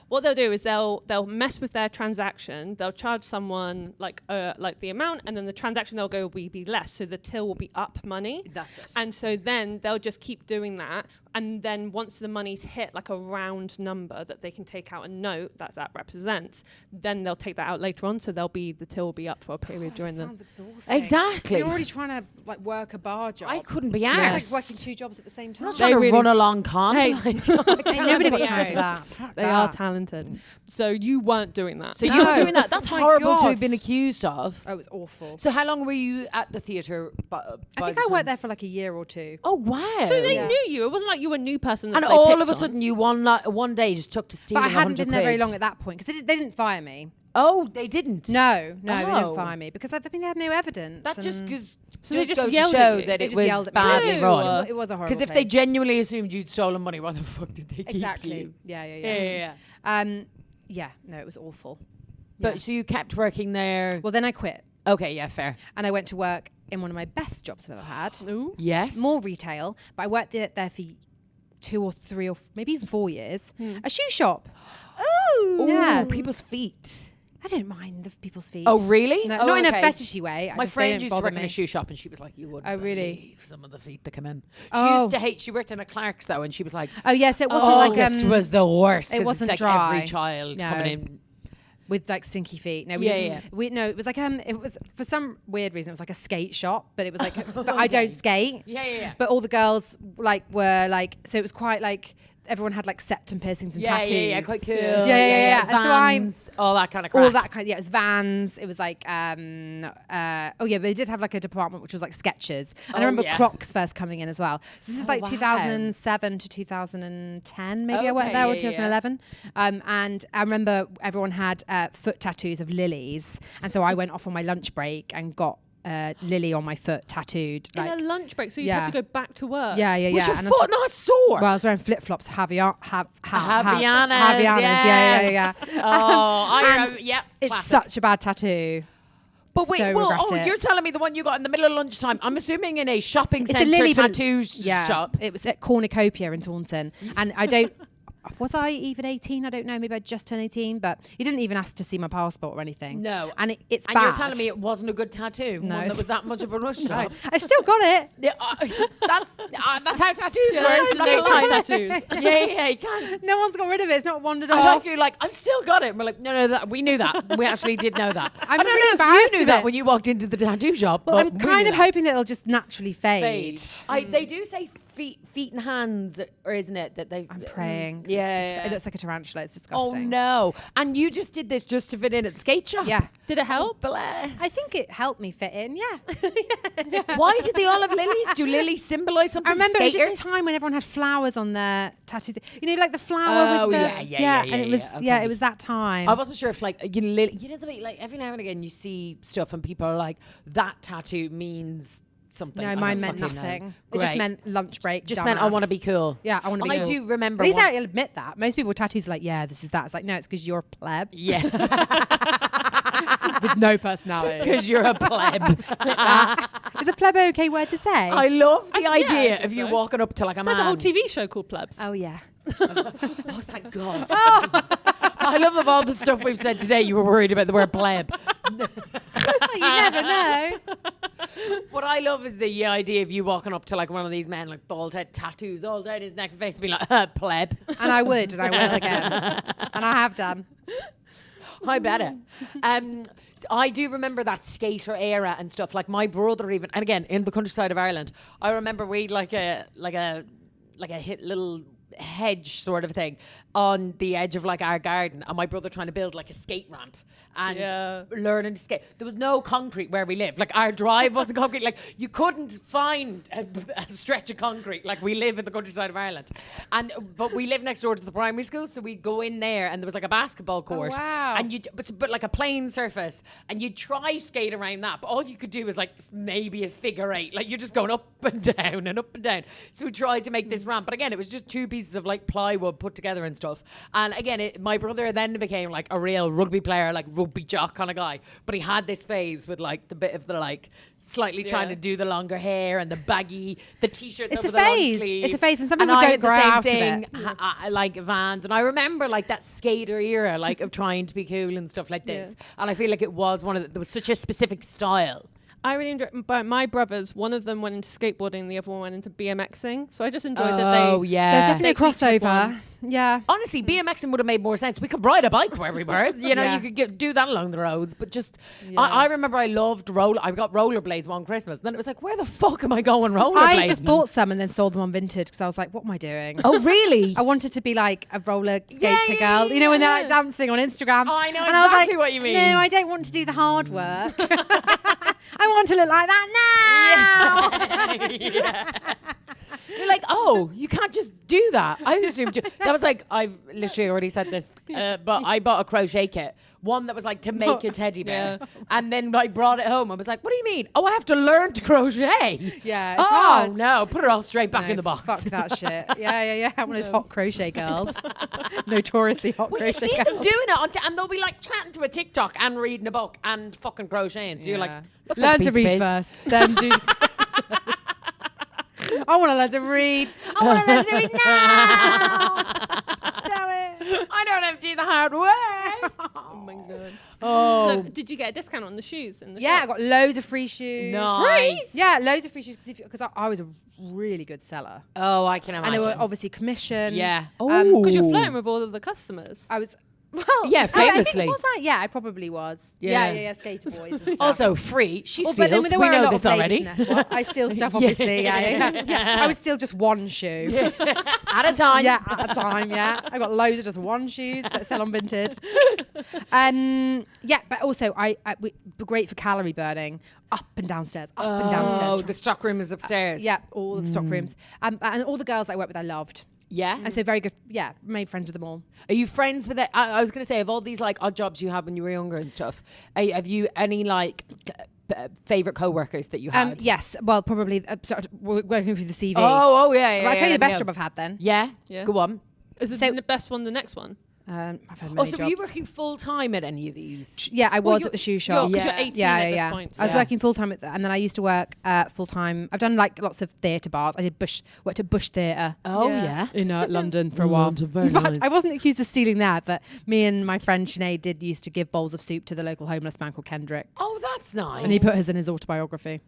what they'll do is they'll mess with their transaction. They'll charge someone like the amount, and then the transaction they'll go will be less, so the till will be up money. That's it. And so then they'll just keep doing that, and then once the money's hit like a round number that they can take out a note that represents, then they'll take that out later on. So the till will be up for a period during the. Sounds exhausting. Exactly. You're already trying to work a bar job. I couldn't be It's arsed. like working 2 jobs at the same time. I'm not trying to really- run a long con. Hey. Ain't nobody got time for that. They are talented. So you weren't doing that. So No. you're doing that. That's Oh my horrible to God. have been accused of. Oh, it was awful. So how long were you at the theatre? I think I worked there for like a year or 2. Oh wow! So they Yeah. knew you. It wasn't like you were a new person. That and they all picked of a on. sudden, you one day just took to stealing. But I hadn't 100 been there very quid. long at that point because they didn't fire me. Oh, they didn't. No, they Oh. didn't fire me because I think they had no evidence. That just and goes So they just just go to yelled at show you. that they it just was yelled at me. badly Ew. run. It was a horrible. Because if they place. genuinely assumed you'd stolen money, why the fuck did they keep exactly, you? yeah. No, it was awful. But Yeah. so you kept working there. Well, then I quit Okay, yeah, fair. and I went to work in one of my best jobs I've ever had. Ooh. Yes. More retail, but I worked there for 2 or 3 or maybe even 4 years. A shoe shop. Ooh, Yeah. people's feet. I don't mind the people's feet. Oh, really? No, Oh, not in a okay. fetishy way. My they friend don't used to bother work in me. a shoe shop, and she was like, "You wouldn't Oh, really? believe some of the feet that come in." She Oh. used to hate. She worked in a Clark's though, and she was like, Oh yes, it wasn't "Oh, like this was the worst." it 'cause wasn't it's like every dry. child No. coming in. with like stinky feet. No, it was like it was for some weird reason it was like a skate shop, but it was like but I don't skate. Yeah. But all the girls like were like, so it was quite like everyone had like septum piercings and tattoos. Yeah, quite cool. Yeah. Vans, and so all that kind of crap. all that kind. Yeah, it was Vans. It was like but they did have like a department which was like Skechers. And I remember Crocs first coming in as well. So this is like 2007 to 2010, maybe I went there, or 2011. And I remember everyone had foot tattoos of lilies, and so I went off on my lunch break and got lily on my foot tattooed. In a lunch break, so you have to go back to work. Yeah. Was your foot not sore? Well, I was wearing flip-flops, Havianas. Yes. Yeah. Oh, I remember. Yeah, it's classic. such a bad tattoo. But wait, so you're telling me the one you got in the middle of lunchtime, I'm assuming in a shopping it's centre a lily tattoo shop. It was at Cornucopia in Taunton. And I don't... Was I even 18? I don't know. Maybe I just turned 18, but he didn't even ask to see my passport or anything. No. And it's and bad. you're telling me it wasn't a good tattoo? No. One that was that much of a rush job? I've still got it. Yeah, that's how tattoos work. That's the nature of tattoos. Yeah, you can't. No one's got rid of it. It's not wandered I off. like you, like, I've still got it. And we're like, no, we knew that. We actually did know that. I don't really know if embarrassed you knew of that it. when you walked into the tattoo shop. Well, but I'm we kind knew of that. hoping that it'll just naturally fade. They do say feet and hands, or isn't it that they? I'm praying. Yeah. It looks like a tarantula. It's Oh disgusting. no! And you just did this just to fit in at the skate shop? Yeah. Did it help? Bless. I think it helped me fit in. Yeah. Why did they all have lilies? Do lilies symbolise something? I remember skaters? it was just a time when everyone had flowers on their tattoos. You know, like the flower with the yeah. and it was okay. it was that time. I wasn't sure if like you know the way, like every now and again you see stuff and people are like, that tattoo means something. No, I mine don't meant fucking nothing. know. It just Great. meant lunch break. Just meant I want to be cool. Yeah, I want to be I cool. do remember. At least one- I'll admit that. Most people with tattoos are like, yeah, this is that. It's like, no, it's because you're a pleb. Yeah. With no personality. Because you're a pleb. Is a pleb an okay word to say? I love the I idea think of you so. walking up to like a man. There's a whole TV show called Plebs. oh, yeah. Oh, thank God. I love of all the stuff we've said today, you were worried about the word pleb. You never know. What I love is the idea of you walking up to like one of these men, like bald head, tattoos all down his neck and face, and being like, pleb. And I would, and I will again. And I have done. I bet it. I do remember that skater era and stuff. Like my brother even, and again in the countryside of Ireland, I remember we like a hit little hedge sort of thing on the edge of like our garden, and my brother trying to build like a skate ramp and learning to skate. There was no concrete where we lived. Like our drive wasn't concrete. Like you couldn't find a stretch of concrete. Like we live in the countryside of Ireland, but we live next door to the primary school, so we go in there and there was like a basketball court. Oh, wow. And but like a plain surface, and you'd try skate around that, but all you could do was like maybe a figure eight. Like you're just going up and down and up and down. So we tried to make this ramp, but again, it was just two pieces of like plywood put together and stuff. And again, my brother then became like a real rugby player, like rugby jock kind of guy. But he had this phase with like the bit of the like slightly trying to do the longer hair and the baggy, the t-shirt It's over a the long phase. sleeve. It's a phase, and some people I don't had the grow same out of thing, it. like Vans. And I remember like that skater era, like of trying to be cool and stuff like this. And I feel like it was there was such a specific style. I really enjoyed. But my brothers, one of them went into skateboarding, the other one went into BMXing. So I just enjoyed that they. Oh yeah, There's definitely a They featured crossover. one. Yeah. honestly, BMXing would have made more sense. We could ride a bike where we were. You know, Yeah. you could do that along the roads. But just, I remember I loved I got rollerblades one Christmas. And then it was like, where the fuck am I going rollerblading? I just bought some and then sold them on Vinted because I was like, what am I doing? Oh, really? I wanted to be like a roller skater girl. You know, when they're like dancing on Instagram. I know and I was exactly like, what you mean. No, I don't want to do the hard work. I want to look like that now. Yeah. You're like, oh, you can't just do that. I assumed that was like, I've literally already said this, but I bought a crochet kit. One that was like to make a teddy bear. And then I brought it home. I was like, what do you mean? Oh, I have to learn to crochet. Yeah, it's oh, hard. no. Put it all straight back in the box. Fuck that shit. Yeah. One of those hot crochet girls. Notoriously hot Well, you crochet see girls. them doing it, and they'll be like chatting to a TikTok and reading a book and fucking crocheting. So you're like, looks learn like a to piece of read piss. first, then do. I want to learn to read. I want to learn to read now. Damn it. I don't have to do the hard way. Oh my god. Oh, So did you get a discount on the shoes in the Yeah, I shop? got loads of free shoes. nice. Yeah, loads of free shoes because I was a really good seller. Oh, I can imagine. And they were obviously commission. Yeah. Because you're flirting with all of the customers. I was Well, Yeah, I think, famously. was I? Yeah, I probably was. Yeah, Skater boys. And stuff. Also free. She Well, steals. but then there We were a know lot this of ladies already. in there. Well, I steal stuff, obviously. Yeah. I would steal just one shoe. At a time. Yeah, at a time. Yeah, I got loads of just one shoes that sell on Vinted. Yeah, but also we're great for calorie burning. Up and downstairs. Oh, the stock room is upstairs. Yeah, all the stock rooms. And all the girls I worked with, I loved. Yeah. And so very good. Yeah, made friends with them all. Are you friends with it? I was going to say, of all these like odd jobs you had when you were younger and stuff, have you any like favorite co-workers that you had? Yes. Well, probably we're working through the CV. Oh, yeah. Well, I'll tell you the best job I've had then. Yeah. Yeah. Go on. Is it the best one? The next one? I've had many Also, jobs. were you working full time at any of these? Yeah, I was you're- at the shoe shop. Because Yeah. you're 18 Yeah, at yeah. this point. I was Yeah. working full time and then I used to work full time. I've done like lots of theatre bars. I did worked at Bush Theatre. Oh, Yeah. In London for a while. Very In fact, nice. I wasn't accused of stealing that, but me and my friend Sinead used to give bowls of soup to the local homeless man called Kendrick, Oh, that's nice. and he put his in his autobiography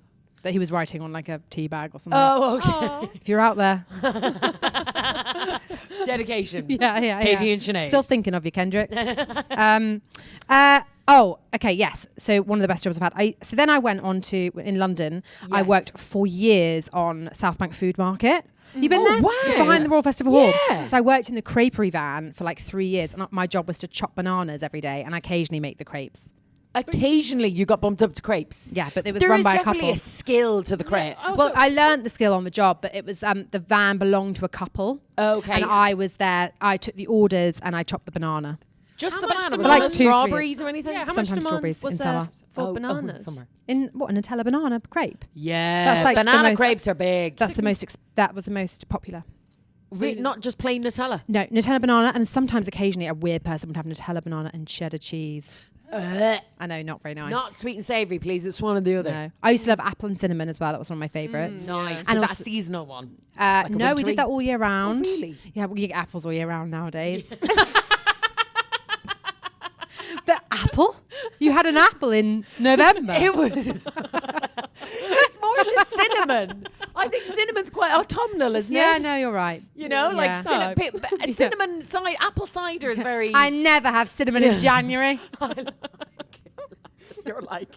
that he was writing on like a tea bag or something. Oh, okay. Aw. If you're out there, Dedication. yeah, Katie and Sinead. Still thinking of you, Kendrick. Okay, yes. So one of the best jobs I've had. So then I went on to in London. I Yes. worked for years on South Bank Food Market. You been Oh, there? wow. It's behind the Royal Festival Hall. Yeah. So I worked in the creperie van for like 3 years, and my job was to chop bananas every day, and occasionally make the crepes. Occasionally, you got bumped up to crepes. Yeah, but it was There run is by a definitely couple. a skill to the crepe. Well, I learned the skill on the job, but it was the van belonged to a couple. Okay. And I was there. I took the orders and I chopped the banana. Just How the much banana, demand- like Like 2, 3 strawberries or anything. Yeah, how Sometimes much demand strawberries was in there summer. for bananas? summer. In what, a Nutella banana crepe? Yeah, That's like the banana most- crepes are big. That's the most. That was the most popular. Not just plain Nutella. No, Nutella banana, and sometimes occasionally a weird person would have Nutella banana and cheddar cheese. I know, not very nice. Not sweet and savoury, please. It's one or the other. No. I used to love apple and cinnamon as well. That was one of my favourites. Nice. And Was that also- a seasonal one? No, Like a we wintry- did that all year round. Oh, really? Yeah, we get apples all year round nowadays. The apple? You had an apple in November. It was. It's more the cinnamon. I think cinnamon's quite autumnal, isn't Yeah, it? no, you're right. You know, like Yeah. cinnamon cider, apple cider is very. I never have cinnamon in January. You're like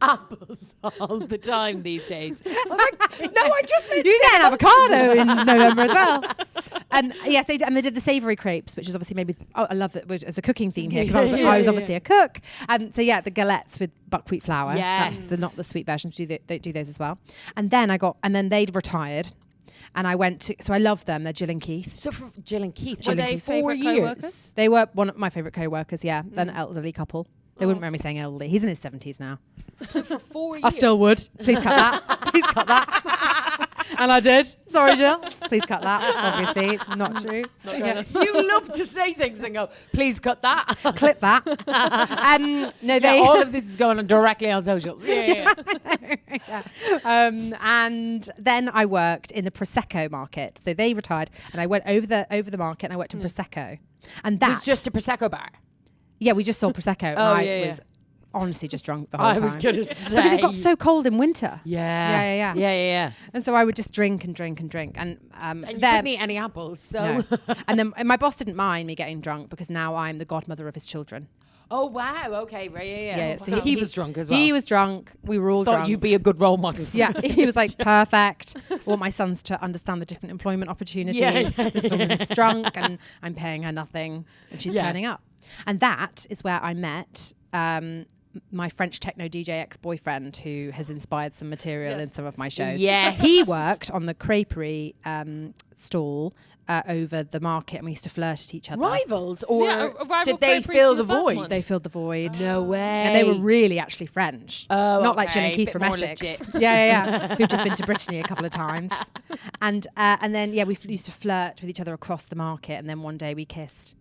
apples all the time these days. I was like, no, I just made You get an avocado in November as well. Yes, they did the savoury crepes, which is obviously maybe I love it as a cooking theme here because I was obviously a cook. So yeah, the galettes with buckwheat flour. Yes. That's not the sweet versions. They do those as well. And then they'd retired. And I went to, so I love them. They're Jill and Keith. So for Jill and Keith, Were they 4 favourite years. co-workers? They were one of my favourite co-workers, yeah. An elderly couple. They wouldn't mind me saying elderly. He's in his 70s now. So for 4 years. I still would. Please cut that. Please cut that. And I did. Sorry, Jill. Please cut that. Obviously, not true. Yeah. You love to say things and go, please cut that. Clip that. No, they. All of this is going on directly on socials. Yeah. And then I worked in the Prosecco market. So they retired, and I went over the market, and I worked in Prosecco. And It's that's just a Prosecco bar. yeah, we just sold Prosecco. And Oh, I yeah, was honestly just drunk the whole I time. was going to say. Because it got so cold in winter. Yeah. Yeah. And so I would just drink and drink and drink. And And you then couldn't eat any apples, so. no. And my boss didn't mind me getting drunk because now I'm the godmother of his children. Oh, wow. Okay. Right. Yeah. so he was drunk as well. He was drunk. We were all Thought drunk. you'd be a good role model. Yeah, he was like, perfect. I want my sons to understand the different employment opportunities. Yeah. This woman's drunk and I'm paying her nothing and she's Yeah. turning up. And that is where I met my French techno DJ ex-boyfriend who has inspired some material in some of my shows. Yes. He worked on the creperie stall over the market and we used to flirt at each other. Rivals, or Yeah, a rival did they creperie fill from the the first void? one. They filled the void. No way. And they were really actually French. Oh, Not like Jill and okay. Keith Bit from more Essex. legit. Yeah. Who've just been to Brittany a couple of times. And then, yeah, we used to flirt with each other across the market. And then one day we kissed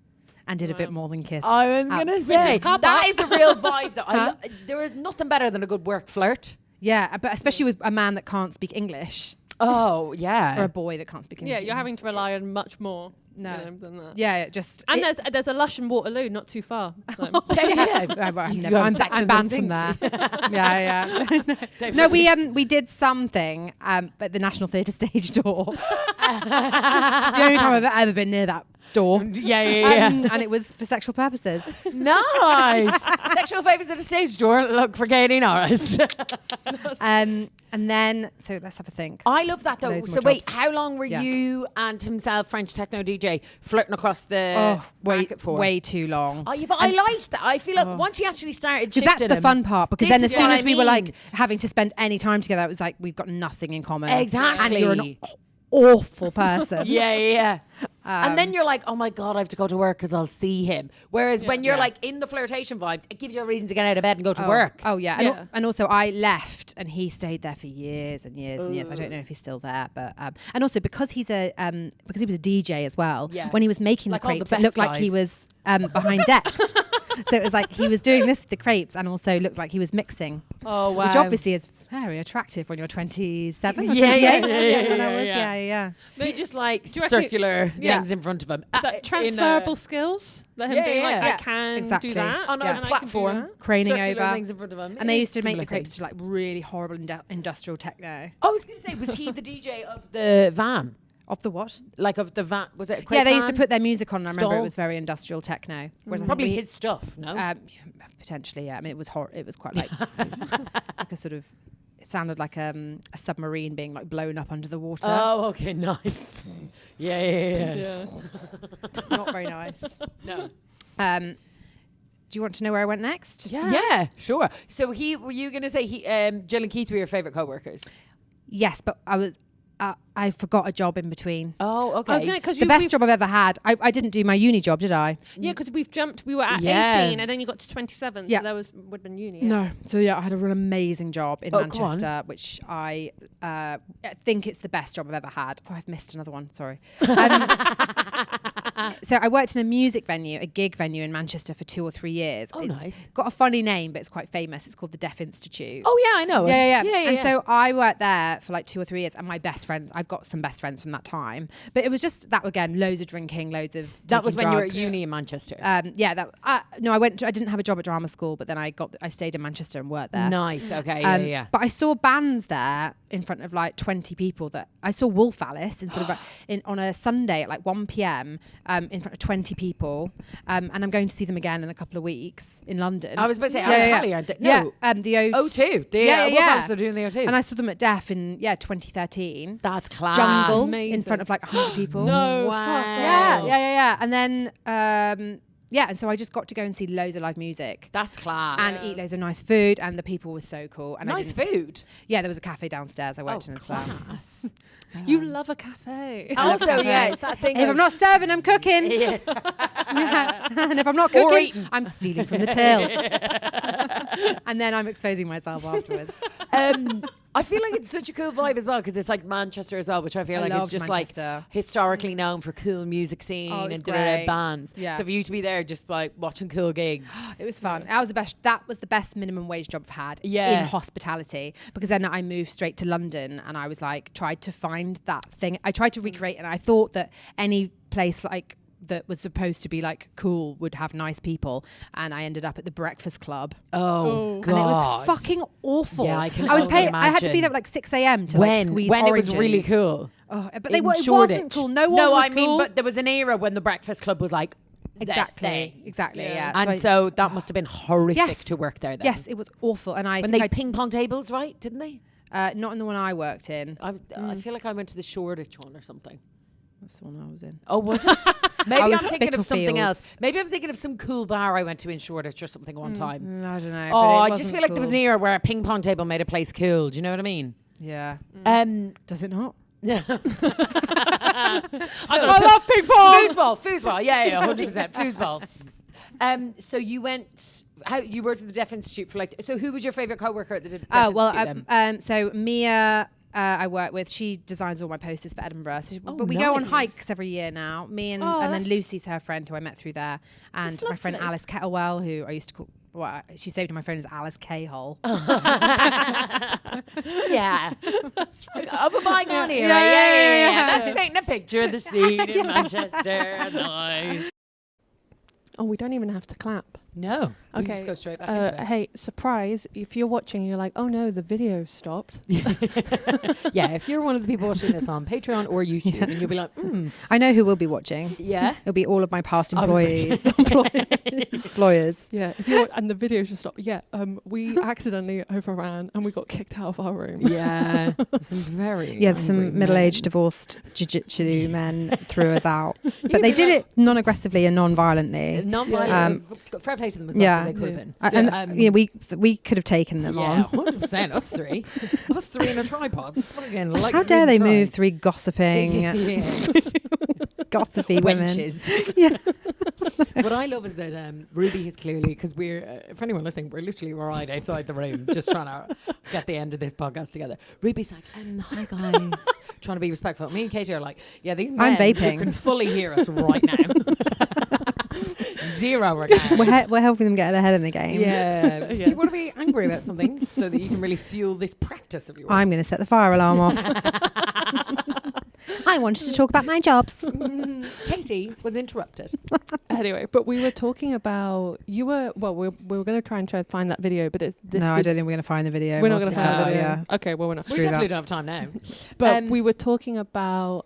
and did a bit more than kiss. I was going to Mrs. say, Copper. that is a real vibe. That Huh? there is nothing better than a good work flirt. Yeah, but especially with a man that can't speak English Oh, yeah. or a boy that can't speak English. Yeah, you're having to rely on much more No. than that. Yeah, just... And there's a Lush in Waterloo, not too far. So. I'm banned from there. Yeah. No, we did something at the National Theatre stage door. The only time I've ever been near that door. Yeah. And it was for sexual purposes. Nice. Sexual favours at a stage door. Look for Katie Norris. And then, so let's have a think. I love that though. Loads So more wait, jobs. how long were you and himself, French techno DJ, flirting across the market for? Way too long. Oh, yeah, but I like that. I feel like once you actually started Because that's shifting the him- fun part. Because This then as is soon what as I we were like mean. having to spend any time together, it was like we've got nothing in common. Exactly. And you're an awful person. Yeah. And then you're like, oh my God, I have to go to work because I'll see him. Whereas when you're like in the flirtation vibes, it gives you a reason to get out of bed and go to work. Oh yeah. Yeah. And also I left and he stayed there for years and years and years. I don't know if he's still there, but and also because he was a DJ as well. Yeah. When he was making Like the all the crepes, best it looked like he guys. was behind decks. So it was like he was doing this with the crepes and also looked like he was mixing. Oh, wow. Which obviously is very attractive when you're 27 or Yeah, 28. yeah, when I was. yeah. Yeah. He just like Do you reckon circular Yeah. things in front of him. Is that transferable skills? That him Yeah, being like, yeah. I can Exactly. do that on Yeah. a and I can do platform, that. Craning circular over. things in front of him. And they It used is to make the similar crepes thing. to like really horrible industrial techno. I was going to say, was he the DJ of the van? Of the what? Like of the van? Was it a crepe Yeah, they used to van? put their music on and I remember Stall? it was very industrial techno. Whereas I think Probably we- his stuff, no? potentially, yeah. I mean, it was it was quite like like a sort of. It sounded like a submarine being like blown up under the water. Oh, okay, nice. Yeah. Yeah. Not very nice. No. Do you want to know where I went next? Yeah, sure. So were you going to say Jill and Keith were your favourite co-workers? Yes, but I forgot a job in between. Oh, okay. I was going to, The best job I've ever had. I didn't do my uni job, did I? Yeah, because we were at Yeah. 18 and then you got to 27. Yeah. So there would have been uni. Yeah. No. So yeah, I had an amazing job in Oh, go on. Manchester, which I think it's the best job I've ever had. Oh, I've missed another one. Sorry. So I worked in a music venue, a gig venue in Manchester for 2 or 3 years. Oh, It's nice. got a funny name, but it's quite famous. It's called the Deaf Institute. Oh, yeah, I know. Yeah. yeah. And so I worked there for like 2 or 3 years, and my best friends, I've got some best friends from that time. But it was just that again, loads of drinking, loads of that was taking when you were at drugs. uni in Manchester. No, I didn't have a job at drama school, but then I stayed in Manchester and worked there. Nice. Okay. Yeah. But I saw bands there in front of like 20 people. That I saw Wolf Alice on a Sunday at like 1 p.m. In front of 20 people, and I'm going to see them again in a couple of weeks in London. I was about to say, aren't they? Yeah, No. the O2. O2. Wolf Alice are doing the O2. And I saw them at Def in 2013. That's class. Jungle Amazing. in front of like 100 people. No, Wow. fuck Yeah. And then and so I just got to go and see loads of live music. That's class. And eat loads of nice food, and the people were so cool. And nice food. Yeah, there was a cafe downstairs I worked in as well. Class. You love a cafe. Also, yeah, it's that thing. If I'm not serving, I'm cooking. Yeah. And if I'm not Or cooking, eating. I'm stealing from the till. And then I'm exposing myself afterwards. I feel like it's such a cool vibe as well because it's like Manchester as well, which I feel like is loved just Manchester. like historically known for cool music scene Oh, it's and great. bands. Yeah. So for you to be there just like watching cool gigs. It was fun. That was the best minimum wage job I've had Yeah. in hospitality, because then I moved straight to London and I was like, tried to find that thing. I tried to recreate, and I thought that any place like that was supposed to be like cool would have nice people, and I ended up at the Breakfast Club. Oh, God. And it was fucking awful. Yeah, I can was only paid. I had to be imagine. there at like 6 a.m. to like squeeze when it oranges. was really cool. Oh, but In it wasn't Shoreditch. cool. No one was I mean, cool. but there was an era when the Breakfast Club was like the thing. Exactly. Yeah. Yeah. And so that must have been horrific Yes. to work there then. Yes, it was awful. And I When think they ping pong tables, right? Didn't they? not in the one I worked in. I feel like I went to the Shoreditch one or something. That's the one I was in. Oh, was it? Maybe I I'm was thinking of something Spitalfields. else. Maybe I'm thinking of some cool bar I went to in Shoreditch or something one time. I don't know. Oh, but it I just wasn't feel like there was an cool. era where a ping pong table made a place cool. Do you know what I mean? Yeah. Does it not? I love ping pong. Foosball. Yeah, 100%. Foosball. So you went. You worked at the Deaf Institute for like. So who was your favorite coworker at the Deaf Institute? Then? So Mia, I work with. She designs all my posters for Edinburgh. So but we go on nice. hikes every year now. Me and then that's- Lucy's her friend who I met through there, and That's my friend lovely. Alice Kettlewell, who I used to call. Well, she saved my friend as Alice K-Hole. Yeah. Of a bygone era. Yeah. That's painting a picture of the scene in Manchester. Nice. Oh, we don't even have to clap. No. We Okay. just go straight back into it. Hey, surprise! If you're watching, you're like, "Oh no, the video stopped." Yeah, if you're one of the people watching this on Patreon or YouTube, and you'll be like, I know who will be watching. yeah. It'll be all of my past I was employers. Yeah, if you're, and the video just stopped. Yeah, we accidentally overran and we got kicked out of our room. Yeah. Some very Yeah, some angry middle-aged men. divorced jiu-jitsu men threw us out. But they did it non-aggressively and non-violently. Non-violent. Fair play to them as well. yeah. They could have been. And we could have taken them Yeah, on. 100%. Us three. Us three in a tripod. Fucking like How dare they try. move three gossiping, Yes. gossipy women? Wenches. Yeah. What I love is that Ruby is clearly, because we're, for anyone listening, we're literally right outside the room just trying to get the end of this podcast together. Ruby's like, hi guys, trying to be respectful. Me and Katie are like, yeah, these men I'm vaping. can fully hear us right now. Zero regard. We're helping them get ahead in the game. Yeah. Yeah. You want to be angry about something so that you can really fuel this practice of yours. I'm going to set the fire alarm off. I wanted to talk about my jobs. Katie was interrupted. Anyway, but we were talking about we were going to try and find that video, but No, I don't think we're going to find the video. we're not We'll going to have find the video. yeah. Okay, well we're not. Screw We that. definitely don't have time now. But we were talking about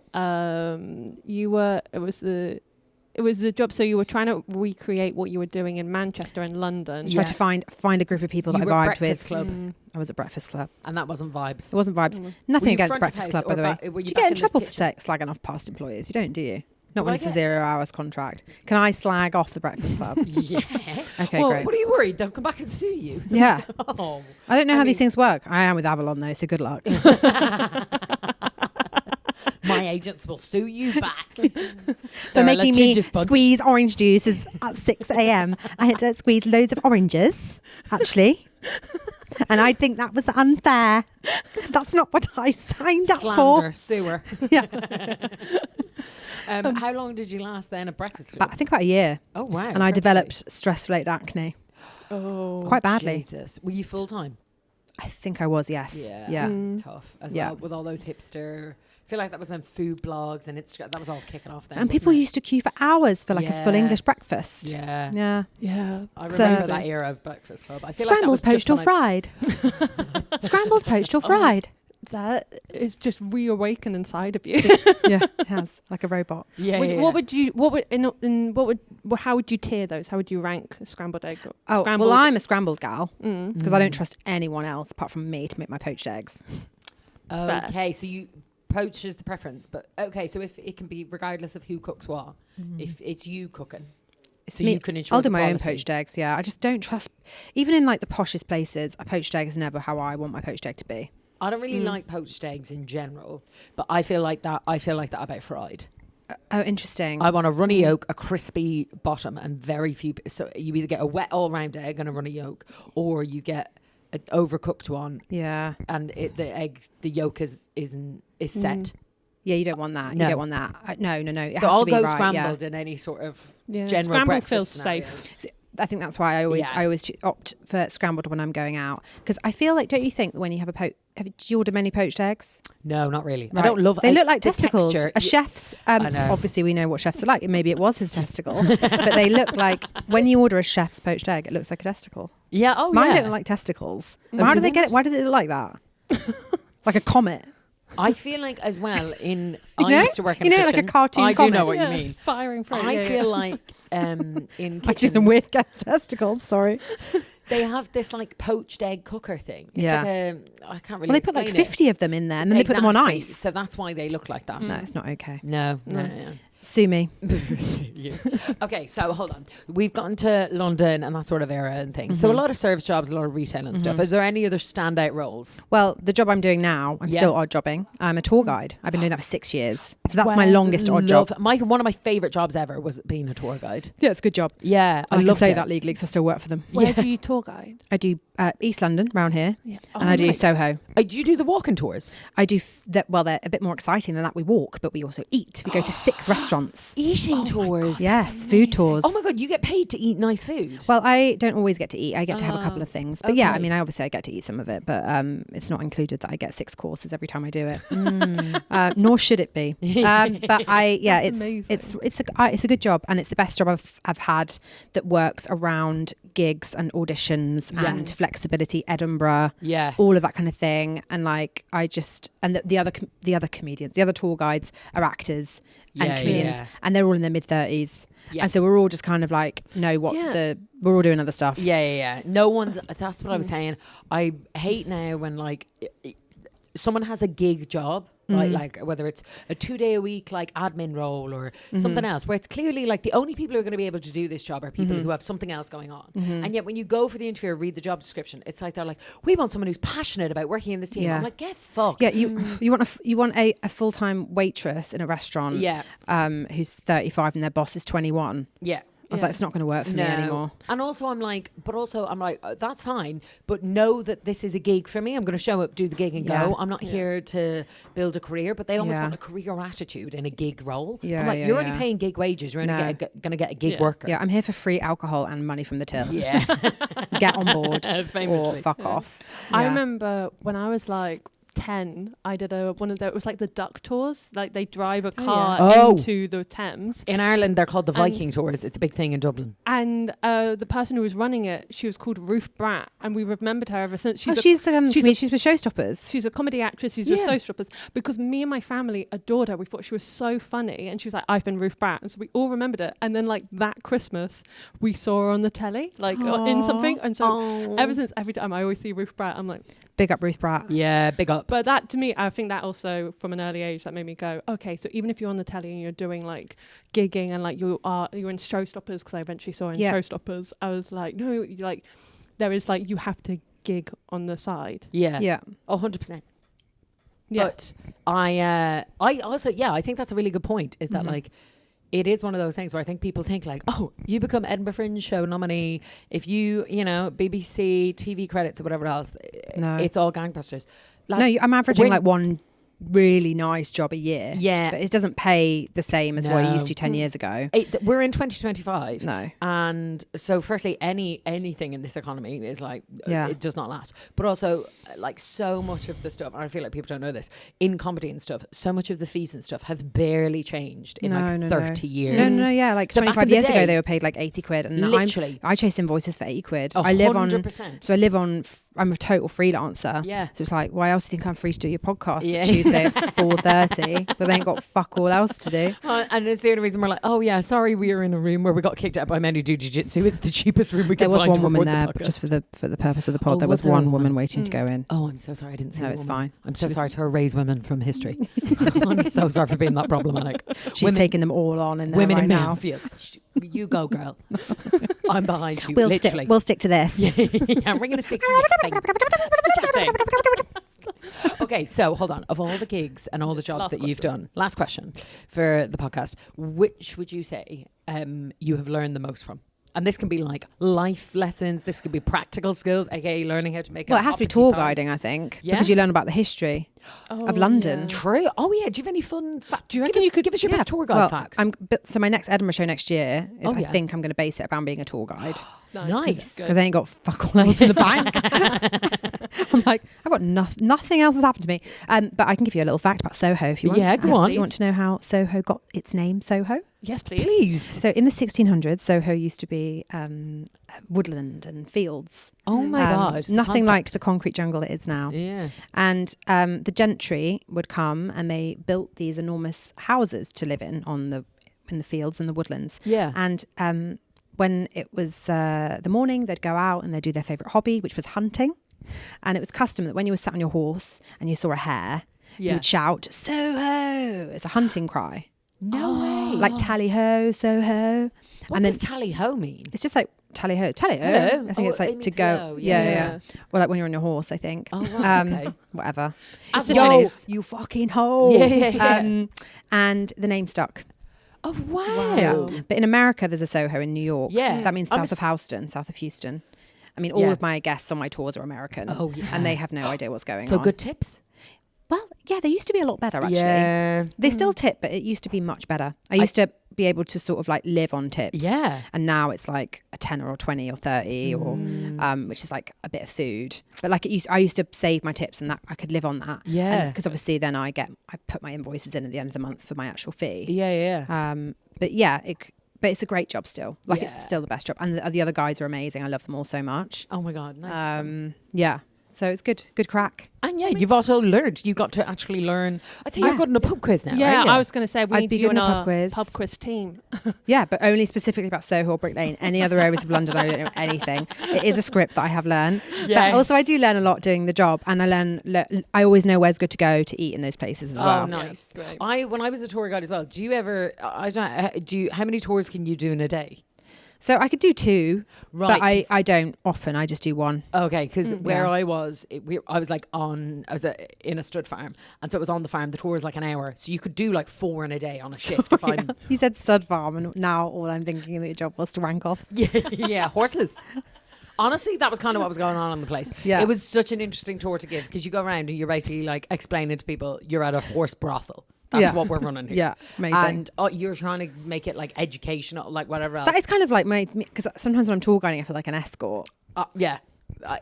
it was the job. So you were trying to recreate what you were doing in Manchester and London. Yeah. Try to find a group of people that You I were vibed Breakfast with. Club, I was at Breakfast Club. and that wasn't vibes. It wasn't vibes. Mm. Nothing Were you against front of Breakfast house Club, by or the way. were you Do you back get in in the trouble for kitchen? slagging off past employees? You don't, do you? Not Do when I it's a get- 0 hours contract. Can I slag off the Breakfast Club? Yeah. Okay, Well, great. what are you worried? They'll come back and sue you. Yeah. Oh. I don't know I how mean- these things work. I am with Avalon though, so good luck. My agents will sue you back. They're making me squeeze orange juices at 6 a.m. I had to squeeze loads of oranges, actually. And I think that was unfair. That's not what I signed up Slander, sewer. for. Yeah. How long did you last then at Breakfast But Club? I think about a year. Oh, wow. And I fair developed stress-related acne. Oh, Quite badly. Jesus. Were you full-time? I think I was, yes. Yeah. Mm. Tough as Yeah. well, with all those hipster... I feel like that was when food blogs and Instagram, that was all kicking off then. And wasn't people it? used to queue for hours for like a full Yeah. English breakfast. Yeah. Yeah. yeah. I So- remember that era of Breakfast Club. I feel like that Scrambled, was just poached or when fried? Scrambled, poached or fried? That is just reawakened inside of you. Yeah, it has. Like a robot. Yeah, How would you tier those? How would you rank a scrambled egg? Or Oh, scrambled? well, I'm a scrambled gal Mm. because I don't trust anyone else apart from me to make my poached eggs. Fair. Okay, so you... Poach is the preference, but okay, so if it can be regardless of who cooks what, if it's you cooking, It's so me. you can ensure I'll the do my own quality. poached eggs. Yeah, I just don't trust. Even in like the poshest places, a poached egg is never how I want my poached egg to be. I don't really like poached eggs in general, but I feel like that about fried. Oh, interesting. I want a runny yolk, a crispy bottom, and very few. So you either get a wet all-round egg and a runny yolk, or you get an overcooked one, yeah, and the yolk is set. yeah. You don't want that. No. You don't want that. No. It So has I'll to be go right. scrambled in any sort of Yeah. general Scrambled breakfast feels scenario. safe. I think that's why I always opt for scrambled when I'm going out because I feel like, don't you think that when you have do you order many poached eggs? No, not really. Right. I don't love. They look it's like the testicles. texture. A chef's, I know. obviously we know what chefs are like. Maybe it was his testicle, but they look like when you order a chef's poached egg, it looks like a testicle. Yeah. Oh, Mine yeah. don't look like testicles. Oh, How do do they they get it? not? Why does it look like that? Like a comet. I feel like as well in. You I know? used to work in You a know, like a kitchen. cartoon I do comic. know what Yeah, you mean. Firing through. I yeah, feel yeah. like in I see kitchens some weird testicles. Sorry. they have this like poached egg cooker thing. It's Yeah. like I can't really. Well, they put like explain it. 50 of them in there, and then they put them on Exactly. ice. So that's why they look like that. No, it's not okay. No. Sue me. Yeah. Okay, so hold on. We've gotten to London and that sort of era and things. So a lot of service jobs, a lot of retail and stuff. Is there any other standout roles? Well, the job I'm doing now, I'm Yeah. still odd jobbing. I'm a tour guide. I've been doing that for 6 years. So that's my Well, longest odd job. One of my favourite jobs ever was being a tour guide. Yeah, it's a good job. Yeah, I can loved say it. that legally because I still work for them. Where Yeah. do you tour guide? I do East London, round here, Yeah. and I do nice. Soho. Do you do the walking tours? I do, they're a bit more exciting than that. We walk, but we also eat. We go to 6 restaurants restaurants. Eating tours. Yes, food tours. Oh my God, you get paid to eat nice food. Well, I don't always get to eat. I get to have a couple of things. But yeah, I okay. mean, I get to eat some of it, but it's not included that I get 6 courses every time I do it. Nor should it be. But it's a good job, and it's the best job I've had that works around gigs and auditions and flexibility, Edinburgh, all of that kind of thing. And like the other comedians, the other tour guides are actors and comedians, and they're all in their mid-30s. Yeah. And so we're all just kind of like, we're all doing other stuff. Yeah. No one's, that's what I was saying. I hate now when like someone has a gig job, right? Like whether it's a 2-day a week, like admin role or something else, where it's clearly like the only people who are going to be able to do this job are people who have something else going on. And yet when you go for the interview or read the job description, it's like, they're like, we want someone who's passionate about working in this team. I'm like, get fucked. Yeah. You want a full-time waitress in a restaurant. Who's 35 and their boss is 21. Yeah. I was like, it's not going to work for me anymore. And also I'm like, that's fine, but know that this is a gig for me. I'm going to show up, do the gig and go. I'm not here to build a career, but they almost want a career attitude in a gig role. I'm like, you're only paying gig wages. You're only going to get a gig worker. Yeah, I'm here for free alcohol and money from the till. Yeah. Get on board or fuck off. I remember when I was like 10, I did one of it was like the duck tours, like they drive a car into the Thames. In Ireland they're called the Viking tours. It's a big thing in Dublin. And the person who was running it, she was called Ruth Bratt, and we remembered her ever since. She's with Showstoppers. She's a comedy actress. She's with Showstoppers, because me and my family adored her. We thought she was so funny, and she was like, I've been Ruth Bratt, and so we all remembered it. And then like that Christmas we saw her on the telly, like in something, and so ever since, every time I always see Ruth Bratt, I'm like, big up Ruth Bratt. Yeah, big up. But that, to me, I think that also from an early age, that made me go, okay, so even if you're on the telly and you're doing like gigging and like you're in Showstoppers, because I eventually saw her in Showstoppers, I was like, no, like there is like, you have to gig on the side. Yeah. 100%. Yeah. But I also, I think that's a really good point, is that like, it is one of those things where I think people think like, oh, you become Edinburgh Fringe Show nominee if you BBC TV credits or whatever else. No, it's all gangbusters. Like, no, I'm averaging like one really nice job a year. Yeah, but it doesn't pay the same as what it used to 10 years ago. We're in 2025. No, and so firstly, anything in this economy is like it does not last. But also, like so much of the stuff, and I feel like people don't know this, in comedy and stuff, so much of the fees and stuff have barely changed in 30 years. No, like so 25 years ago they were paid like 80 quid, and literally I chase invoices for 80 quid. 100%. I live on. I'm a total freelancer. Yeah. So it's like, why else do you think I'm free to do your podcast Tuesday at 4:30? Because I ain't got fuck all else to do. And it's the only reason we're like, oh yeah, sorry, we were in a room where we got kicked out by men who do jiu-jitsu. It's the cheapest room we could find. There was one woman there, but just for the purpose of the pod, there was one woman waiting to go in. Oh, I'm so sorry, I didn't see. No, it's fine. I'm so sorry to erase women from history. I'm so sorry for being that problematic. She's taking them all on in there women right in now. You go, girl. I'm behind you. We'll stick to this. Yeah, we're gonna stick to this thing. Okay, so hold on. Of all the gigs and all the jobs that you've done, last question for the podcast: which would you say you have learned the most from? And this can be like life lessons. This could be practical skills, aka learning how to make. Well, it has to be tour guiding, I think, because you learn about the history of London. Yeah. True. Oh yeah. Do you have any fun facts? Do you reckon you could give us your best tour guide facts? So my next Edinburgh show next year is, I think I'm going to base it around being a tour guide. Nice. Because I ain't got fuck all else in the bank. I'm like, I've got nothing else has happened to me. But I can give you a little fact about Soho if you want. Yeah, go on. Do you want to know how Soho got its name, Soho? Yes, please. So in the 1600s, Soho used to be woodland and fields. Oh my God. Nothing like the concrete jungle it is now. Yeah. And the gentry would come and they built these enormous houses to live in the fields and the woodlands. Yeah. And when it was the morning, they'd go out and they'd do their favourite hobby, which was hunting. And it was custom that when you were sat on your horse and you saw a hare, you would shout, Soho! It's a hunting cry. No way. Like tally-ho, Soho. What does tally-ho mean? It's just like tally-ho. Tally-ho. Hello. I think it's like to go. Hello. Yeah. Well, like when you're on your horse, I think. Oh, right, okay. Whatever. Yo, you fucking hoe. Yeah. And the name stuck. Oh, wow. Yeah. But in America, there's a Soho in New York. Yeah. That means south of Houston, south of Houston. I mean, all of my guests on my tours are American. Oh, yeah. And they have no idea what's going on. So good tips? Well, yeah, they used to be a lot better, actually. Yeah. They still tip, but it used to be much better. I used to be able to sort of like live on tips. Yeah. And now it's like a 10 or 20 or 30 or which is like a bit of food. But like I used to save my tips and that I could live on that. Yeah. Because obviously then I put my invoices in at the end of the month for my actual fee. Yeah. But yeah, but it's a great job still. Like Yeah. it's still the best job. And the other guys are amazing. I love them all so much. Oh my God. Nice. Yeah. So it's good crack. And yeah, you've also learned. You got to actually learn. I think you're good in a pub quiz now. Yeah, aren't you? I was going to say we I'd need be you good in in a our pub quiz. team. Yeah, but only specifically about Soho or Brick Lane. Any other areas of London, I don't know anything. It is a script that I have learned. Yes. But also I do learn a lot doing the job, and I always know where's good to go to eat in those places as well. Oh, nice. Yeah, great. When I was a tour guide as well, do you ever? I don't. How many tours can you do in a day? So I could do 2, Right. but I don't often. I just do 1. Okay, because where Yeah. I was, I was like in a stud farm, and so it was on the farm. The tour was like an hour, so you could do like 4 in a day on a shift. If I'm You said stud farm, and now all I'm thinking of your job was to wank off. yeah, horseless. Honestly, that was kind of what was going on the place. Yeah. It was such an interesting tour to give because you go around and you're basically like explaining to people you're at a horse brothel. That's Yeah. what we're running here. Yeah, amazing. And you're trying to make it like educational, like whatever else. That is kind of like because sometimes when I'm tour guiding, I feel like an escort, Yeah.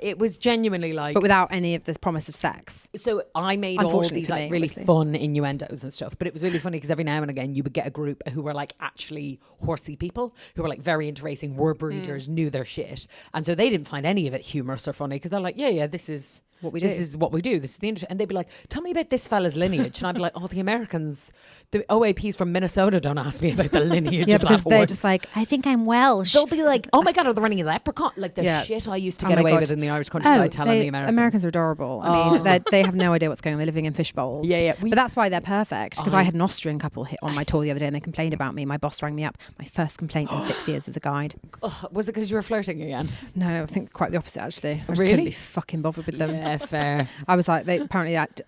It was genuinely like. but without any of the promise of sex. So I made all Unfortunately these for like me, really obviously. fun innuendos and stuff, but it was really funny because every now and again you would get a group who were like actually horsey people who were like very into racing, were breeders, knew their shit, and so they didn't find any of it humorous or funny because they're like, yeah, this is What we This do. is what we do. This is the industry. And they'd be like, tell me about this fella's lineage. And I'd be like, oh, the Americans, the OAPs from Minnesota don't ask me about the lineage Yeah, of because that they're horse. just like, I think I'm Welsh. They'll be like, oh my God, are they running a leprechaun? Like the Yeah. shit I used to Oh get my away God. with in the Irish countryside telling the Americans. Are adorable. I mean, they have no idea what's going on. They're living in fish bowls. Yeah. But that's why they're perfect. Because I had an Austrian couple hit on my tour the other day and they complained about me. My boss rang me up. My first complaint in 6 years as a guide. Ugh, was it because you were flirting again? No, I think quite the opposite, actually. I just Really? couldn't be fucking bothered with them. Yeah, fair. I was like, they apparently had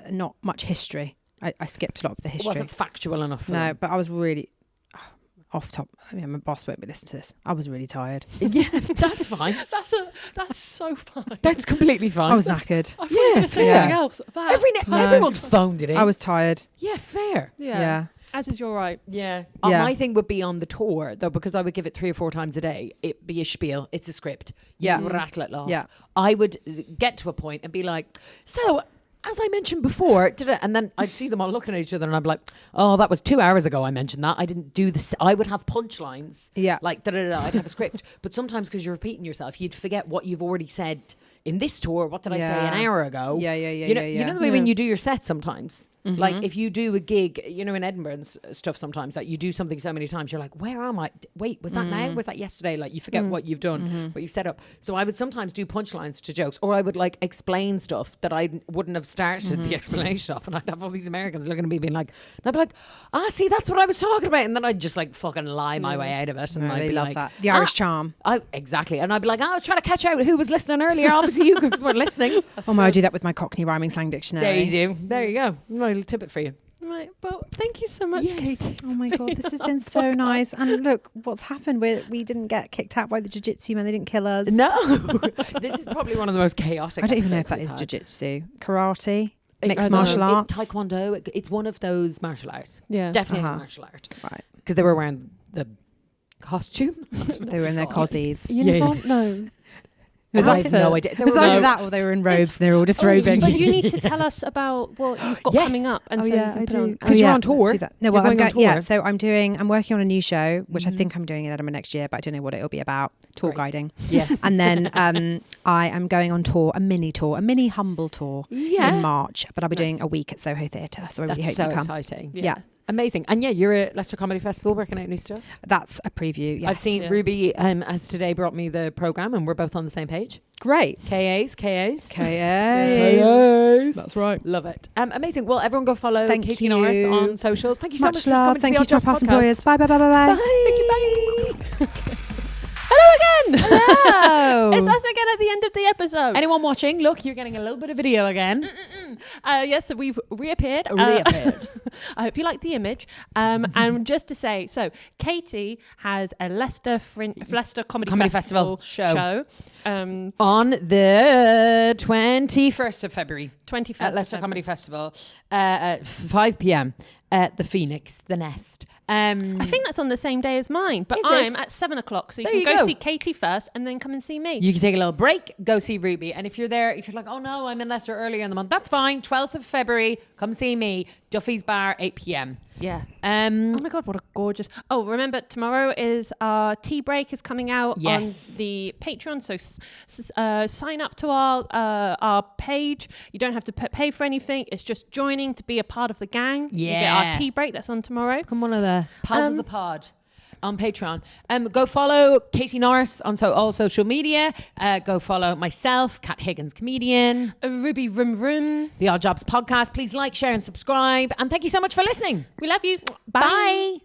not much history. I skipped a lot of the It history. wasn't factual enough for No, them. but I was really off top. I mean, my boss won't be listening to this. I was really tired. Yeah, that's fine. That's so fine. That's completely fine. I was knackered. I thought you were going to say Yeah. something else. That, No. Everyone's phoned it in. I was tired. Yeah, fair. yeah. As is your right. Yeah. Yeah. My thing would be on the tour, though, because I would give it 3 or 4 times a day. It'd be a spiel. It's a script. Yeah. You rattle it off. Yeah. I would get to a point and be like, so, as I mentioned before, and then I'd see them all looking at each other and I'd be like, oh, that was 2 hours ago I mentioned that. I didn't do this. I would have punchlines. Yeah. Like, I'd have a script. But sometimes because you're repeating yourself, you'd forget what you've already said in this tour. What did I say an hour ago? Yeah. You know the way when you do your set sometimes, like if you do a gig, you know, in Edinburgh and stuff, sometimes like you do something so many times, you're like, where am I? Wait, was that now? Was that yesterday? Like you forget what you've done, what you've set up. So I would sometimes do punchlines to jokes, or I would like explain stuff that I wouldn't have started the explanation of, and I'd have all these Americans looking at me being like, and I'd be like, see, that's what I was talking about, and then I'd just like fucking lie my way out of it, and No, I'd they be love like, that. The Irish charm. exactly, and I'd be like, I was trying to catch out who was listening earlier. Obviously, you guys weren't listening. Oh my, I do that with my Cockney rhyming slang dictionary. There you do. There you go. I'll tip it for you. Right. Well, thank you so much, Yes. Katie. Oh my God, this has been so nice. And look, what's happened? We didn't get kicked out by the jiu-jitsu man. They didn't kill us. No, this is probably one of the most chaotic. I don't even know if that episodes is we've had. jiu-jitsu. Karate? I Mixed don't know. martial arts? Taekwondo. It's one of those martial arts. Yeah. Definitely Uh-huh. a martial art. Right. Because they were wearing the costume. They were in their cozies. Uniform? No. Was I that have for- no idea. There Was were either no- that or they were in robes and they were all disrobing? But you need to tell us about what you've got Yes. coming up, and so you can put on. Because you're on tour. let's do that. No, You're well, I'm going on going. Yeah, tour. so I'm working on a new show, which I think I'm doing in Edinburgh next year, but I don't know what it'll be about. Tour Great. guiding. Yes. And then I am going on tour, a mini humble tour in March, but I'll be doing a week at Soho Theatre, so I really That's hope so you come. exciting. Yeah. Amazing. And yeah, you're at Leicester Comedy Festival working out new stuff. That's a preview. Yes. I've seen Yeah. Ruby has today brought me the programme and we're both on the same page. Great. KAs. KAs. That's right. Love it. Amazing. Well, everyone go follow Thank Katie you. Norris on socials. Thank you so much Much for love. coming Thank to you the to our Odd Jobs past podcast. employers. Bye. Thank you. Bye. Hello again. Hello. It's us again at the end of the episode. Anyone watching? Look, you're getting a little bit of video again. Yes, so we've reappeared. Reappeared. I hope you like the image. And just to say, so Katie has a Leicester Comedy Festival show. On the 21st of February. 21st at Leicester Comedy Festival at 5 p.m. at the Phoenix, the Nest. I think that's on the same day as mine, but I'm at 7 o'clock, so you can go see Katie first and then come and see me. You can take a little break, go see Ruby. And if you're there, if you're like, oh no, I'm in Leicester earlier in the month, that's fine. 12th of February, come see me. Duffy's Bar, 8 p.m. Yeah. Oh my God, what a gorgeous... Oh, remember, tomorrow is our tea break is coming out on the Patreon. So sign up to our page. You don't have to pay for anything. It's just joining to be a part of the gang. Yeah. You get our tea break. That's on tomorrow. Come one of the pals of the pod on Patreon. Go follow Katie Norris on all social media. Go follow myself, Kat Higgins, comedian. Ruby Vroom Vroom. The Odd Jobs podcast. Please like, share and subscribe. And thank you so much for listening. We love you. Bye.